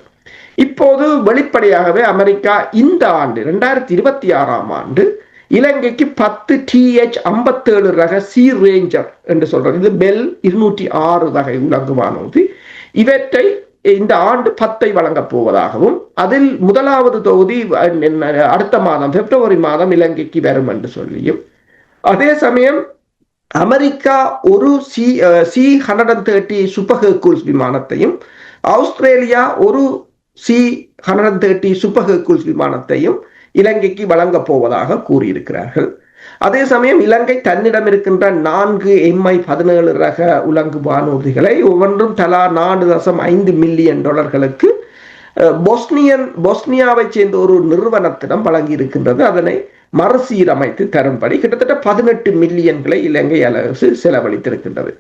Speaker 2: இப்போது வெளிப்படையாகவே அமெரிக்கா இந்த ஆண்டு 2026ஆம் ஆண்டு இலங்கைக்கு 10 TH-57 ரக சி ரேஞ்சர் என்று சொல்றது, இது பெல் 206 வகை உலங்கு வானூர்தி, இவற்றை இந்த ஆண்டு 10 வழங்கப் போவதாகவும், அதில் முதலாவது தொகுதி அடுத்த மாதம் பிப்ரவரி மாதம் இலங்கைக்கு வரும் என்று சொல்லியும், அதே சமயம் அமெரிக்கா ஒரு C-130 சூப்பர் ஹெர்குல்ஸ் விமானத்தையும், ஆஸ்திரேலியா ஒரு C-130 சூப்பர் ஹெர்குல்ஸ் விமானத்தையும் இலங்கைக்கு வழங்கப் போவதாக கூறியிருக்கிறார்கள். அதே சமயம் இலங்கை தன்னிடம் இருக்கின்ற 4 MI-17 ரக உலங்கு வானூர்திகளை ஒவ்வொன்றும் தலா $4.5 மில்லியன் பொஸ்னியாவை சேர்ந்த ஒரு நிறுவனத்திடம் வழங்கி இருக்கின்றது. அதனை மறுசீரமைத்து தரும்படி கிட்டத்தட்ட 18 மில்லியன்களை இலங்கை அரசு செலவழித்திருக்கின்றது.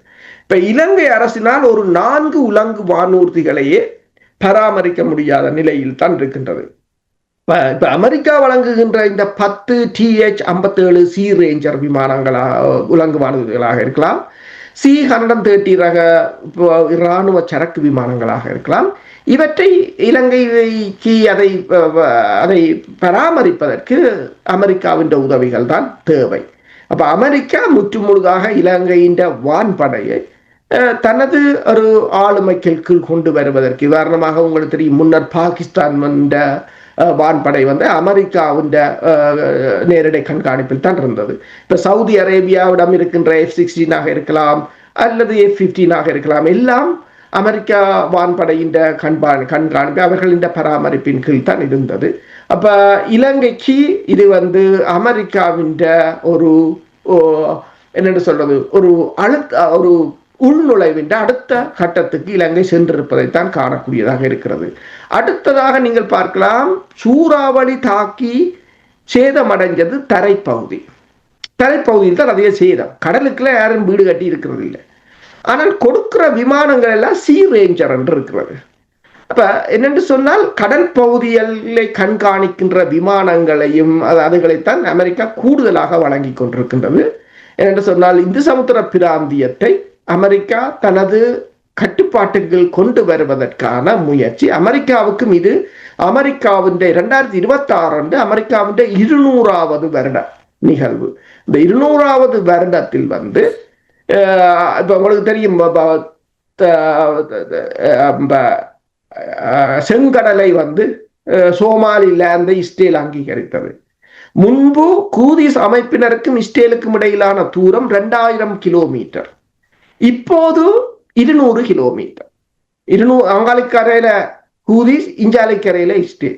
Speaker 2: இப்ப இலங்கை அரசினால் ஒரு 4 உலங்கு வானூர்திகளையே பராமரிக்க முடியாத நிலையில் தான் இருக்கின்றது. இப்ப அமெரிக்கா வழங்குகின்ற இந்த 10 TH-57 சி ரேஞ்சர் உலங்கு வானூர்திகளாக இருக்கலாம், C-130 ரக இராணுவ சரக்கு விமானங்களாக இருக்கலாம். இவற்றை இலங்கைக்கு அதை பராமரிப்பதற்கு அமெரிக்காவின் உதவிகள் தான் தேவை. அப்ப அமெரிக்கா முற்றுமுழுதாக இலங்கையின் வான்படையை தனது ஒரு ஆளுமைக்கு கீழ் கொண்டு வருவதற்கு, உதாரணமாக உங்களுக்கு தெரியும், முன்னர் பாகிஸ்தான் வான்படை அமெரிக்காவின் நேரடி கண்காணிப்பில் தான் இருந்தது. இப்ப சவுதி அரேபியாவிடம் இருக்கின்ற F-16 இருக்கலாம் அல்லது F-15 இருக்கலாம், எல்லாம் அமெரிக்கா வான்படையின் கண்காணிப்பு அவர்களின் பராமரிப்பின் கீழ் தான் இருந்தது. அப்ப இலங்கைக்கு இது அமெரிக்காவின் ஒரு என்னென்னு சொல்றது, ஒரு உள்நுழைவின் அடுத்த கட்டத்துக்கு இலங்கை சென்றிருப்பதைத்தான் காணக்கூடியதாக இருக்கிறது. அடுத்ததாக நீங்கள் பார்க்கலாம், சூறாவளி தாக்கி சேதமடைஞ்சது தரைப்பகுதியில் தான் அதிக சேதம். கடலுக்குள்ள யாரும் வீடு கட்டி இருக்கிறது இல்லை. ஆனால் கொடுக்கிற விமானங்கள் எல்லாம் சி ரேஞ்சர் என்று இருக்கிறது. அப்ப என்னென்று சொன்னால், கடல் பகுதிகளை கண்காணிக்கின்ற விமானங்களையும் அதுகளைத்தான் அமெரிக்கா கூடுதலாக வழங்கி கொண்டிருக்கின்றது. என்னென்று சொன்னால், இந்து சமுத்திர பிராந்தியத்தை அமெரிக்கா தனது கட்டுப்பாட்டுகள் கொண்டு வருவதற்கான முயற்சி. அமெரிக்காவுக்கும் இது அமெரிக்காவின் 2026 அமெரிக்காவின் 200வது வருட நிகழ்வு. இந்த 200வது வருடத்தில் இப்ப உங்களுக்கு தெரியும், செங்கடலை சோமாலிலாந்தை இஸ்ரேல் அங்கீகரித்தது. முன்பு கூதிஸ் அமைப்பினருக்கும் இஸ்ரேலுக்கும் இடையிலான தூரம் 2000 கிலோமீட்டர், இப்போது 200 கிலோமீட்டர். அங்காளிக்கரையில கூதிஸ், இஞ்சாலிக்கரையில இஸ்ரேல்,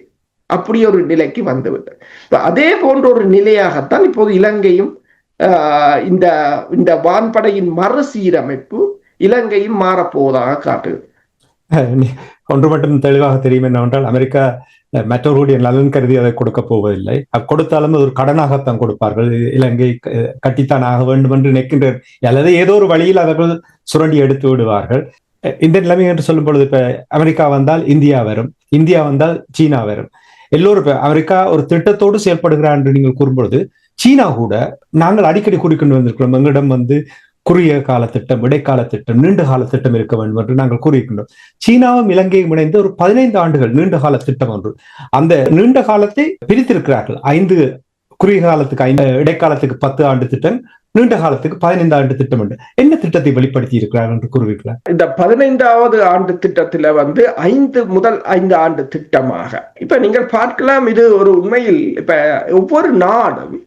Speaker 2: அப்படி ஒரு நிலைக்கு வந்துவிட்டது. அதே போன்ற ஒரு நிலையாகத்தான் இப்போது இலங்கையும் இந்த வான்படையின் மறுசீரமைப்பு இலங்கையும் மாறப்போவதாக காட்டுகிறது.
Speaker 1: ஒன்று மட்டும் தெளிவாக தெரியும் என்னவென்றால், அமெரிக்கா மற்றவர்களுடைய நலன் கருதி அதை கொடுக்க போவதில்லை. கொடுத்தாலும் ஒரு கடனாகத்தான் கொடுப்பார்கள். இலங்கை கட்டித்தான் ஆக வேண்டும் என்று நினைக்கின்ற அல்லது ஏதோ ஒரு வழியில் அவர்கள் சுரண்டி எடுத்து விடுவார்கள். இந்த நிலைமை என்று சொல்லும் பொழுது, இப்ப அமெரிக்கா வந்தால் இந்தியா வரும், இந்தியா வந்தால் சீனா வரும். எல்லோரும் அமெரிக்கா ஒரு திட்டத்தோடு செயல்படுகிறார் என்று நீங்கள் கூறும்பொழுது, சீனா கூட நாங்கள் அடிக்கடி கூறிக்கொண்டு வந்திருக்கிறோம், எங்களிடம் குறுகிய கால திட்டம், இடைக்கால திட்டம், நீண்ட கால திட்டம் இருக்க வேண்டும் என்று நாங்கள் கூறியிருக்கின்றோம். சீனாவும் இலங்கையும் இணைந்து ஒரு 15 ஆண்டுகள் நீண்ட கால திட்டம் ஒன்று, அந்த நீண்ட காலத்தை பிரித்திருக்கிறார்கள். 5 குறுகிய காலத்துக்கு 5, இடைக்காலத்துக்கு 10 ஆண்டு திட்டம், நீண்ட காலத்துக்கு 15 ஆண்டு திட்டம் என்று என்ன திட்டத்தை வெளிப்படுத்தி இருக்கிறார்கள் என்று கூறுவீர்களா?
Speaker 2: இந்த 15வது ஆண்டு திட்டத்துல 5 முதல் 5 ஆண்டு திட்டமாக இப்ப நீங்கள் பார்க்கலாம். இது ஒரு உண்மையில் இப்ப ஒவ்வொரு நாடும்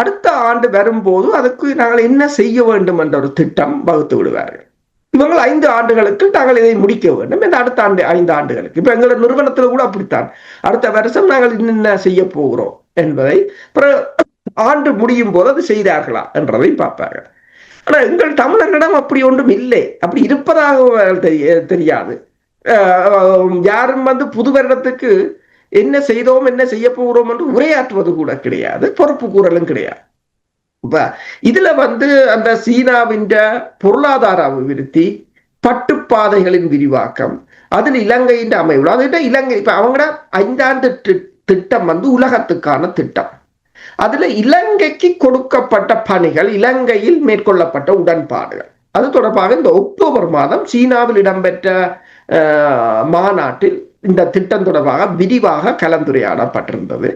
Speaker 2: அடுத்த ஆண்டு வரும்போது அதுக்கு நாங்கள் என்ன செய்ய வேண்டும் என்ற ஒரு திட்டம் வகுத்து விடுவார்கள். இவங்க 5 ஆண்டுகளுக்கு நாங்கள் இதை முடிக்க வேண்டும். இந்த அடுத்த 5 ஆண்டுகளுக்கு இப்ப எங்களோட நிறுவனத்துல கூட அப்படித்தான், அடுத்த வருஷம் நாங்கள் என்ன செய்ய போகிறோம் என்பதை ஆண்டு முடியும் போது அது செய்தார்களா என்றதை பார்ப்பார்கள். ஆனா எங்கள் தமிழர்களிடம் அப்படி ஒன்றும் இல்லை, அப்படி இருப்பதாக தெரியாது. யாரும் புது வருடத்துக்கு என்ன செய்தோம், என்ன செய்ய போகிறோம் என்று உரையாற்றுவது கூட கிடையாது, பொறுப்பு கூறலும் கிடையாது. இதுல அந்த சீனாவின் பொருளாதார அபிவிருத்தி, பட்டுப்பாதைகளின் விரிவாக்கம், அதில் இலங்கையின் அமைவு, அது இலங்கை இப்ப அவங்களோட 5 ஆண்டு திட்டம் உலகத்துக்கான திட்டம். அதுல இலங்கைக்கு கொடுக்கப்பட்ட பணிகள், இலங்கையில் மேற்கொள்ளப்பட்ட உடன்பாடுகள், அது தொடர்பாக இந்த அக்டோபர் மாதம் சீனாவில் இடம்பெற்ற மாநாட்டில் இந்த திட்டம் தொடர்பாக விரிவாக கலந்துரையாடப்பட்டிருந்தது.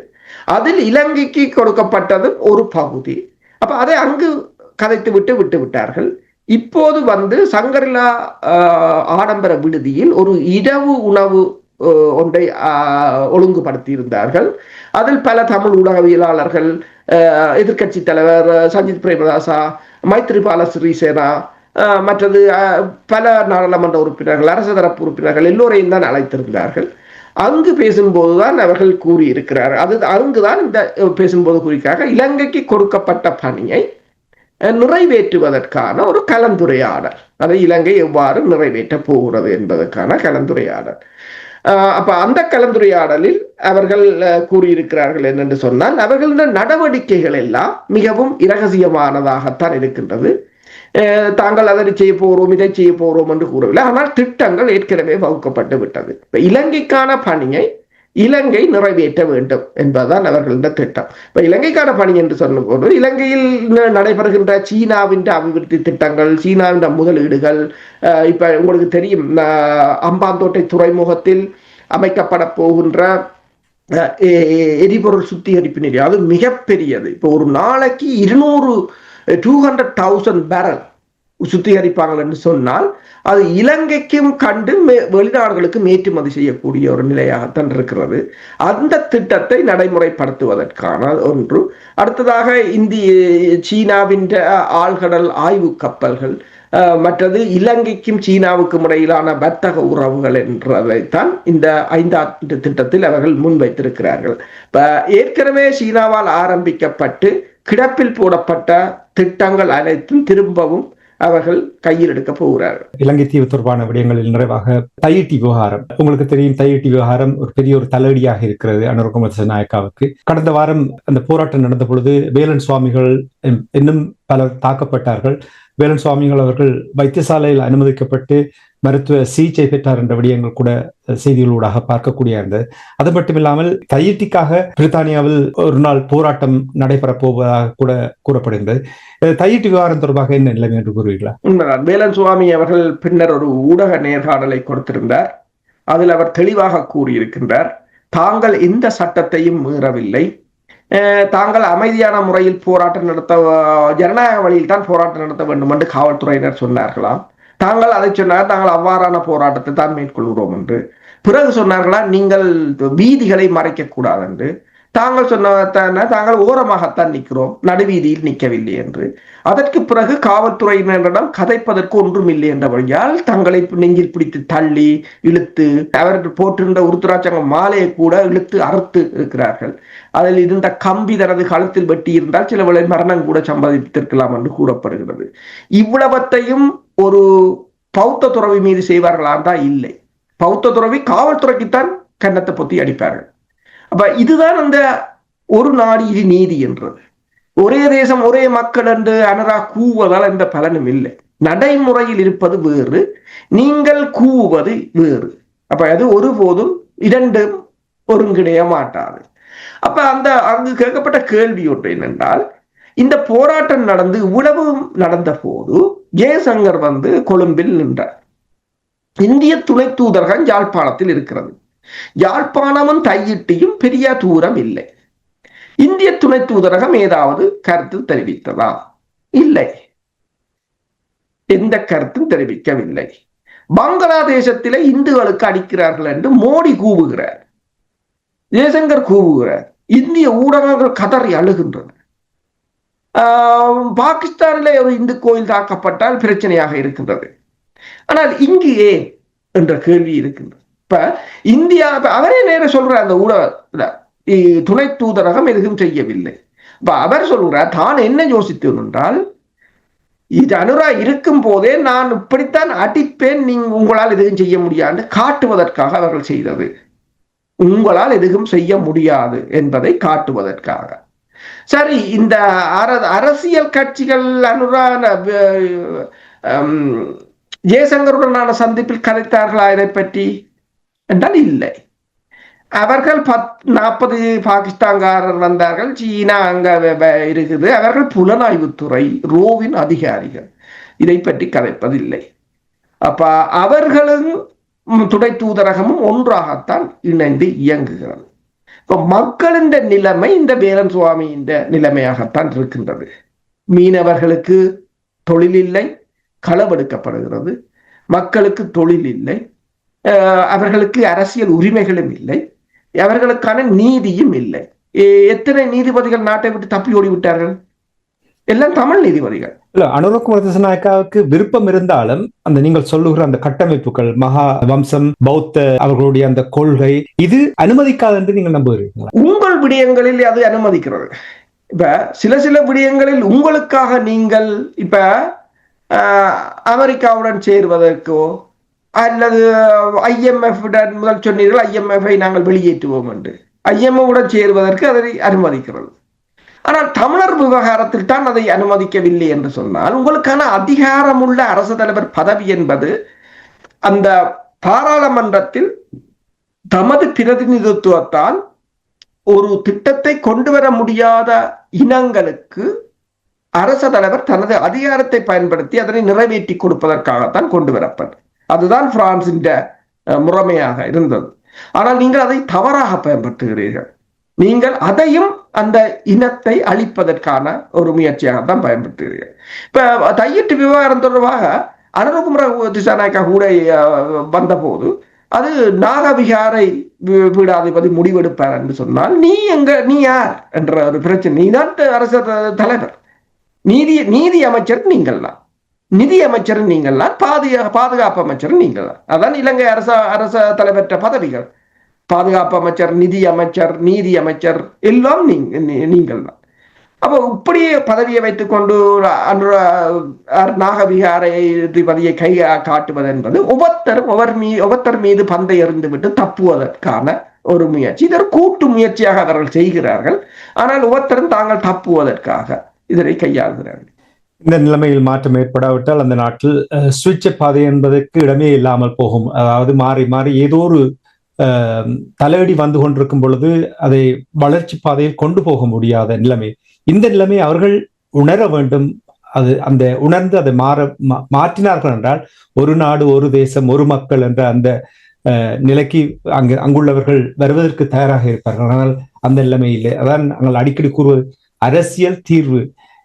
Speaker 2: அதில் இலங்கைக்கு கொடுக்கப்பட்டது ஒரு பகுதி. அப்ப அதை அங்கு கதைத்து விட்டு விட்டார்கள். இப்போது சங்கரிலா ஆடம்பர விடுதியில் ஒரு இரவு உணவு ஒன்றை ஒழுங்குபடுத்தி இருந்தார்கள். அதில் பல தமிழ் ஊடகவியலாளர்கள், எதிர்கட்சி தலைவர் சஜித் பிரேமதாசா, மைத்ரிபால சிறிசேனா, மற்றது பல நாடாளுமன்ற உறுப்பினர்கள், அரசு தரப்பு உறுப்பினர்கள் எல்லோரையும் தான் அழைத்திருந்தார்கள். அங்கு பேசும்போதுதான் அவர்கள் கூறியிருக்கிறார். அது அங்குதான் இந்த பேசும்போது குறிக்காக இலங்கைக்கு கொடுக்கப்பட்ட பணியை நிறைவேற்றுவதற்கான ஒரு கலந்துரையாடல், அதை இலங்கை எவ்வாறு நிறைவேற்ற போகிறது என்பதற்கான கலந்துரையாடல். அப்ப அந்த கலந்துரையாடலில் அவர்கள் கூறியிருக்கிறார்கள் என்னென்று சொன்னால், அவர்களின் நடவடிக்கைகள் எல்லாம் மிகவும் இரகசியமானதாகத்தான் இருக்கின்றது. தாங்கள் அதை செய்ய போறோம், இதை செய்ய போறோம் என்று கூறவில்லை. ஆனால் திட்டங்கள் ஏற்கனவே வகுக்கப்பட்டு விட்டது. இலங்கைக்கான பணியை இலங்கை நிறைவேற்ற வேண்டும் என்பதுதான் அவர்களின் திட்டம். இப்ப இலங்கைக்கான பணி என்று சொன்ன போது, இலங்கையில் நடைபெறுகின்ற சீனாவின் அபிவிருத்தி திட்டங்கள், சீனாவின் முதலீடுகள், இப்ப உங்களுக்கு தெரியும் அம்பாந்தோட்டை துறைமுகத்தில் அமைக்கப்பட போகின்ற எரிபொருள் சுத்திகரிப்பு நிலையம், அது மிகப்பெரியது. இப்போ ஒரு நாளைக்கு 200,000 பேரல் சுத்திகரிப்பாங்க என்று சொன்னால், அது இலங்கைக்கும் கண்டு வெளிநாடுகளுக்கும் ஏற்றுமதி செய்யக்கூடிய ஒரு நிலையாகத்தான் இருக்கிறது. அந்த திட்டத்தை நடைமுறைப்படுத்துவதற்கான ஒன்று. அடுத்ததாக சீனாவின் ஆழ்கடல் ஆய்வு கப்பல்கள், மற்றது இலங்கைக்கும் சீனாவுக்கும் இடையிலான வர்த்தக உறவுகள் என்றதைத்தான் இந்த 5ஆண்டு திட்டத்தில் அவர்கள் முன்வைத்திருக்கிறார்கள். ஏற்கனவே சீனாவால் ஆரம்பிக்கப்பட்டு கிடப்பில் போடப்பட்ட திட்டங்கள் அனைத்தும் திரும்பவும் அவர்கள் கையில் எடுக்க போகிறார்கள்.
Speaker 1: இலங்கை தீவு தொடர்பான விடயங்களில் நிறைவாக தையிட்டி விவகாரம், உங்களுக்கு தெரியும், தையிட்டி விவகாரம் ஒரு பெரிய ஒரு தலையடியாக இருக்கிறது அனுர குமார திசாநாயக்காவுக்கு. கடந்த வாரம் அந்த போராட்டம் நடந்த பொழுது வேலன் சுவாமிகள் இன்னும் பலர் தாக்கப்பட்டார்கள். வேலன் சுவாமிகள் அவர்கள் வைத்தியசாலையில் அனுமதிக்கப்பட்டு மருத்துவ சிகிச்சை பெற்றார் என்ற விடயங்கள் கூட செய்திகளூடாக பார்க்கக்கூடிய இருந்தது. அது மட்டுமில்லாமல் தையிட்டிக்காக பிரித்தானியாவில் ஒரு நாள் போராட்டம் நடைபெறப் போவதாக கூட கூறப்படுகின்றது. தையிட்டி விவகாரம் தொடர்பாக என்ன நிலைமை என்று கூறுவீர்களா?
Speaker 2: உண்மைதான். வேலன் சுவாமி அவர்கள் பின்னர் ஒரு ஊடக நேர்காணலை கொடுத்திருந்தார். அதில் அவர் தெளிவாக கூறியிருக்கின்றார், தாங்கள் எந்த சட்டத்தையும் மீறவில்லை, தாங்கள் அமைதியான முறையில் போராட்டம் நடத்த, ஜனநாயக வழியில் தான் போராட்டம் நடத்த வேண்டும் என்று காவல்துறையினர் சொன்னார்களாம். தாங்கள் அதை சொன்னார், தாங்கள் அவ்வாறான போராட்டத்தை தான் மேற்கொள்கிறோம் என்று. பிறகு சொன்னார்களா, நீங்கள் வீதிகளை மறைக்க கூடாது என்று. தாங்கள் சொன்ன தாங்கள் ஓரமாகத்தான் நிற்கிறோம், நடுவீதியில் நிற்கவில்லை என்று. அதற்கு பிறகு காவல்துறையினரிடம் கதைப்பதற்கு ஒன்றும் இல்லை என்றபடியால் தங்களை நெஞ்சில் பிடித்து தள்ளி இழுத்து, அவர்கள் போட்டிருந்த உருத்துராட்சங்க மாலையை கூட இழுத்து அறுத்து இருக்கிறார்கள். அதில் இருந்த கம்பி தனது கழுத்தில் வெட்டி இருந்தால் சில வேளை மரணம் கூட சம்பாதித்திருக்கலாம் என்று கூறப்படுகிறது. இவ்வளவத்தையும் ஒரு பௌத்த துறவி மீது செய்வார்களா? இல்லை. பௌத்த துறவி காவல்துறைக்குத்தான் கன்னத்தை பொத்தி அடிப்பார்கள். அப்ப இதுதான் அந்த ஒரு நாடு இது நீதி என்றது. ஒரே தேசம் ஒரே மக்கள் என்று அனரா கூவதால் எந்த பலனும் இல்லை. நடைமுறையில் இருப்பது வேறு, நீங்கள் கூவுவது வேறு. அப்ப அது ஒருபோதும் இரண்டும் ஒருங்கிணைய மாட்டாது. அப்ப அங்கு கேட்கப்பட்ட கேள்வி ஒன்று என்னென்றால், இந்த போராட்டம் நடந்து இவ்வளவு நடந்த போது ஜெயசங்கர் கொழும்பில் நின்றார். இந்திய துணை தூதரகம் யாழ்ப்பாணத்தில் இருக்கிறது. யாழ்ப்பாணமும் தையிட்டியும் பெரிய தூரம் இல்லை. இந்திய துணை தூதரகம் ஏதாவது கருத்து தெரிவித்ததா? இல்லை, எந்த கருத்தும் தெரிவிக்கவில்லை. பங்களாதேசத்திலே இந்துக்களுக்கு அடிக்கிறார்கள் என்று மோடி கூவுகிறார், ஜெயசங்கர் கூவுகிறார், இந்திய ஊடகங்கள் கதறி அழுகின்றன. பாகிஸ்தானிலே ஒரு இந்து கோயில் தாக்கப்பட்டால் பிரச்சனையாக இருக்கின்றது. ஆனால் இங்கு ஏன் என்ற கேள்வி இருக்கின்றது. இப்ப இந்தியா அவரே நேர சொல்ற, அந்த ஊடக துணை தூதரகம் எதுவும் செய்யவில்லை. இப்ப அவர் சொல்றார், தான் என்ன யோசித்தோம் என்றால், இது அனுரா இருக்கும் போதே நான் இப்படித்தான் அடிப்பேன், உங்களால் எதுவும் செய்ய முடியாது காட்டுவதற்காக அவர்கள் செய்தது. உங்களால் எதுவும் செய்ய முடியாது என்பதை காட்டுவதற்காக. சரி, இந்த அரசியல் கட்சிகள் அனுரா ஜெயசங்கருடனான சந்திப்பில் கதைத்தார்களா இதை பற்றி என்றால் இல்லை. அவர்கள் 40 பாகிஸ்தான்காரர் வந்தார்கள், சீனா அங்க இருக்குது, அவர்கள் புலனாய்வுத்துறை ரோவின் அதிகாரிகள், இதை பற்றி கதைப்பதில்லை. அப்ப அவர்களும் துணை தூதரகமும் ஒன்றாகத்தான் இணைந்து இயங்குகிறது. இப்ப மக்களின் நிலைமை இந்த வேலன் சுவாமியின் நிலைமையாகத்தான் இருக்கின்றது. மீனவர்களுக்கு தொழில் இல்லை, களவெடுக்கப்படுகிறது. மக்களுக்கு தொழில் இல்லை, அவர்களுக்கு அரசியல் உரிமைகளும் இல்லை, அவர்களுக்கான நீதியும் இல்லை. எத்தனை நீதிபதிகள் நாட்டை விட்டு தப்பி ஓடி விட்டார்கள்? எல்லாம் தமிழ் நீதிபதிகள்.
Speaker 1: இல்ல, அனுரகுமார திசாநாயக்காவுக்கு விருப்பம் இருந்தாலும் அந்த நீங்கள் சொல்லுகிற அந்த கட்டமைப்புகள், மகா வம்சம், பௌத்த அவர்களுடைய அந்த கொள்கை இது அனுமதிக்காது என்று நீங்கள் நம்புகிறீங்களா?
Speaker 2: உங்கள் விடயங்களில் அது அனுமதிக்கிறது. இப்ப சில விடயங்களில் உங்களுக்காக நீங்கள் இப்ப அமெரிக்காவுடன் சேருவதற்கோ அல்லது IMF முதல் சொன்னீர்கள் IMF-ஐ நாங்கள் வெளியேற்றுவோம் என்று, IMF-உடன் சேருவதற்கு அதை அனுமதிக்கிறது. ஆனால் தமிழர் விவகாரத்தில் தான் அதை அனுமதிக்கவில்லை என்று சொன்னால், உங்களுக்கான அதிகாரமுள்ள அரசு தலைவர் பதவி என்பது அந்த பாராளுமன்றத்தில் தமது பிரதிநிதித்துவத்தால் ஒரு திட்டத்தை கொண்டு வர முடியாத இனங்களுக்கு அரச தலைவர் தனது அதிகாரத்தை பயன்படுத்தி அதனை நிறைவேற்றி கொடுப்பதற்காகத்தான் கொண்டு வரப்பட்டது. அதுதான் பிரான்சின் முறைமையாக இருந்தது. ஆனால் நீங்கள் அதை தவறாக பயன்படுத்துகிறீர்கள். நீங்கள் அதையும் அந்த இனத்தை அழிப்பதற்கான ஒரு முயற்சியாகத்தான் பயன்படுத்துகிறீர்கள். இப்ப தையிட்டு விவகாரம் தொடர்பாக அனுரகுமார திசாநாயக்கா கூட வந்த போது அது நாகவிகாரை பீடாதிபதி முடிவெடுப்பார் என்று சொன்னால், நீ யார் என்ற ஒரு பிரச்சனை. நீதான் அரசு தலைவர், நீதி அமைச்சர் நீங்கள் தான், நிதி அமைச்சர் நீங்கள் தான், பாதுகாப்பு அமைச்சர் நீங்கள் தான். அதான் இலங்கை அரச தலைவற்ற பதவிகள். பாதுகாப்பு அமைச்சர், நிதி அமைச்சர், நீதி அமைச்சர் எல்லாம் நீங்கள் தான். அப்போ இப்படியே பதவியை வைத்துக் கொண்டு நாகவிகாரைபதியை கை காட்டுவது என்பது ஒவ்வொருத்தர் மீது பந்தை எறிந்துவிட்டு தப்புவதற்கான ஒரு முயற்சி. இது ஒரு கூட்டு முயற்சியாக அவர்கள் செய்கிறார்கள். ஆனால் ஒவ்வொருத்தரும் தாங்கள் தப்புவதற்காக இதனை கையாளுகிறார்கள்.
Speaker 1: இந்த நிலைமையில் மாற்றம் ஏற்படாவிட்டால் அந்த நாட்டில் சுவிட்ச பாதை என்பதற்கு இடமே இல்லாமல் போகும். அதாவது மாறி மாறி ஏதோ ஒரு தலையடி வந்து கொண்டிருக்கும் பொழுது அதை வளர்ச்சி பாதையில் கொண்டு போக முடியாத நிலைமை. இந்த நிலைமை அவர்கள் உணர வேண்டும். அந்த உணர்ந்து அதை மாற்றினார்கள் என்றால் ஒரு நாடு, ஒரு தேசம், ஒரு மக்கள் என்ற அந்த நிலைக்கு அங்குள்ளவர்கள் வருவதற்கு தயாராக இருப்பார்கள். ஆனால் அந்த நிலைமை இல்லை. அதான் நாங்கள் அடிக்கடி கூறுவது, அரசியல் தீர்வு.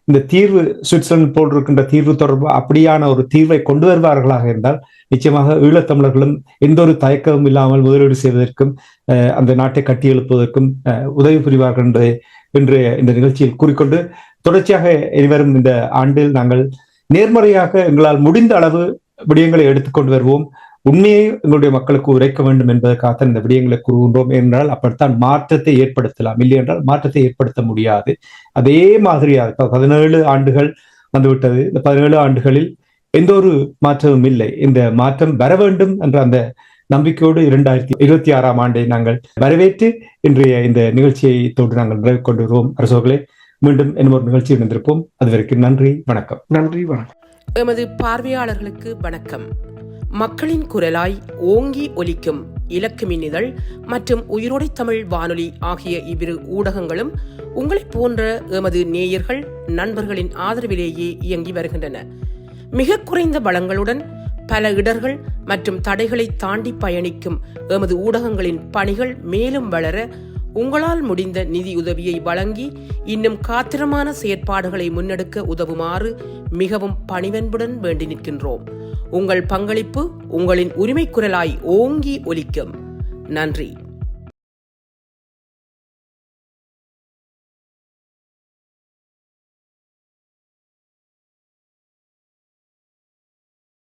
Speaker 1: இந்த தீர்வு சுவிட்சர்லாந்து போல் இருக்கின்ற தீர்வு தொடர்பு அப்படியான ஒரு தீர்வை கொண்டு வருவார்களாக இருந்தால் நிச்சயமாக ஈழத்தமிழர்களும் எந்த ஒரு தயக்கமும் இல்லாமல் முதலீடு செய்வதற்கும் அந்த நாட்டை கட்டியெழுப்புவதற்கும் உதவி புரிவார்கள் என்பதை இன்றைய இந்த நிகழ்ச்சியில் கூறிக்கொண்டு, தொடர்ச்சியாக இனிவரும் இந்த ஆண்டில் நாங்கள் நேர்மறையாக எங்களால் முடிந்த அளவு விடயங்களை எடுத்துக்கொண்டு வருவோம். உண்மையை எங்களுடைய மக்களுக்கு உரைக்க வேண்டும் என்பதற்காக இந்த விடயங்களை கூறுகின்றோம். என்றால் அப்படித்தான் மாற்றத்தை ஏற்படுத்தலாம். இல்லை என்றால் மாற்றத்தை ஏற்படுத்த முடியாது. அதே மாதிரியாக 17 ஆண்டுகள் வந்துவிட்டது. இந்த 17 ஆண்டுகளில் எந்த ஒரு மாற்றமும் இல்லை. இந்த மாற்றம் வர வேண்டும் என்ற அந்த நம்பிக்கையோடு 2026ஆம் ஆண்டை நாங்கள் வரவேற்று இன்றைய இந்த நிகழ்ச்சியை தொட்டு நாங்கள் நிறைவு கொண்டு வருவோம். அரசோர்களே, மீண்டும் இன்னொரு நிகழ்ச்சியில் இருந்திருப்போம். அதுவரைக்கும் நன்றி, வணக்கம்.
Speaker 2: நன்றி, வணக்கம்.
Speaker 3: எமது பார்வையாளர்களுக்கு வணக்கம். மக்களின் குரலாய் ஓங்கி ஒலிக்கும் இலக்கு மின்னிதழ் மற்றும் உயிரோடை தமிழ் வானொலி ஆகிய இவ்விரு ஊடகங்களும் உங்களைப் போன்ற எமது நேயர்கள், நண்பர்களின் ஆதரவிலேயே இயங்கி வருகின்றன. மிக குறைந்த வளங்களுடன் பல இடர்கள் மற்றும் தடைகளை தாண்டி பயணிக்கும் எமது ஊடகங்களின் பணிகள் மேலும் வளர உங்களால் முடிந்த நிதியுதவியை வழங்கி இன்னும் காத்திரமான செயற்பாடுகளை முன்னெடுக்க உதவுமாறு மிகவும் பணிவன்புடன் வேண்டி நிற்கின்றோம். உங்கள் பங்களிப்பு உங்களின் உரிமை குரலாய் ஓங்கி ஒலிக்கும். நன்றி.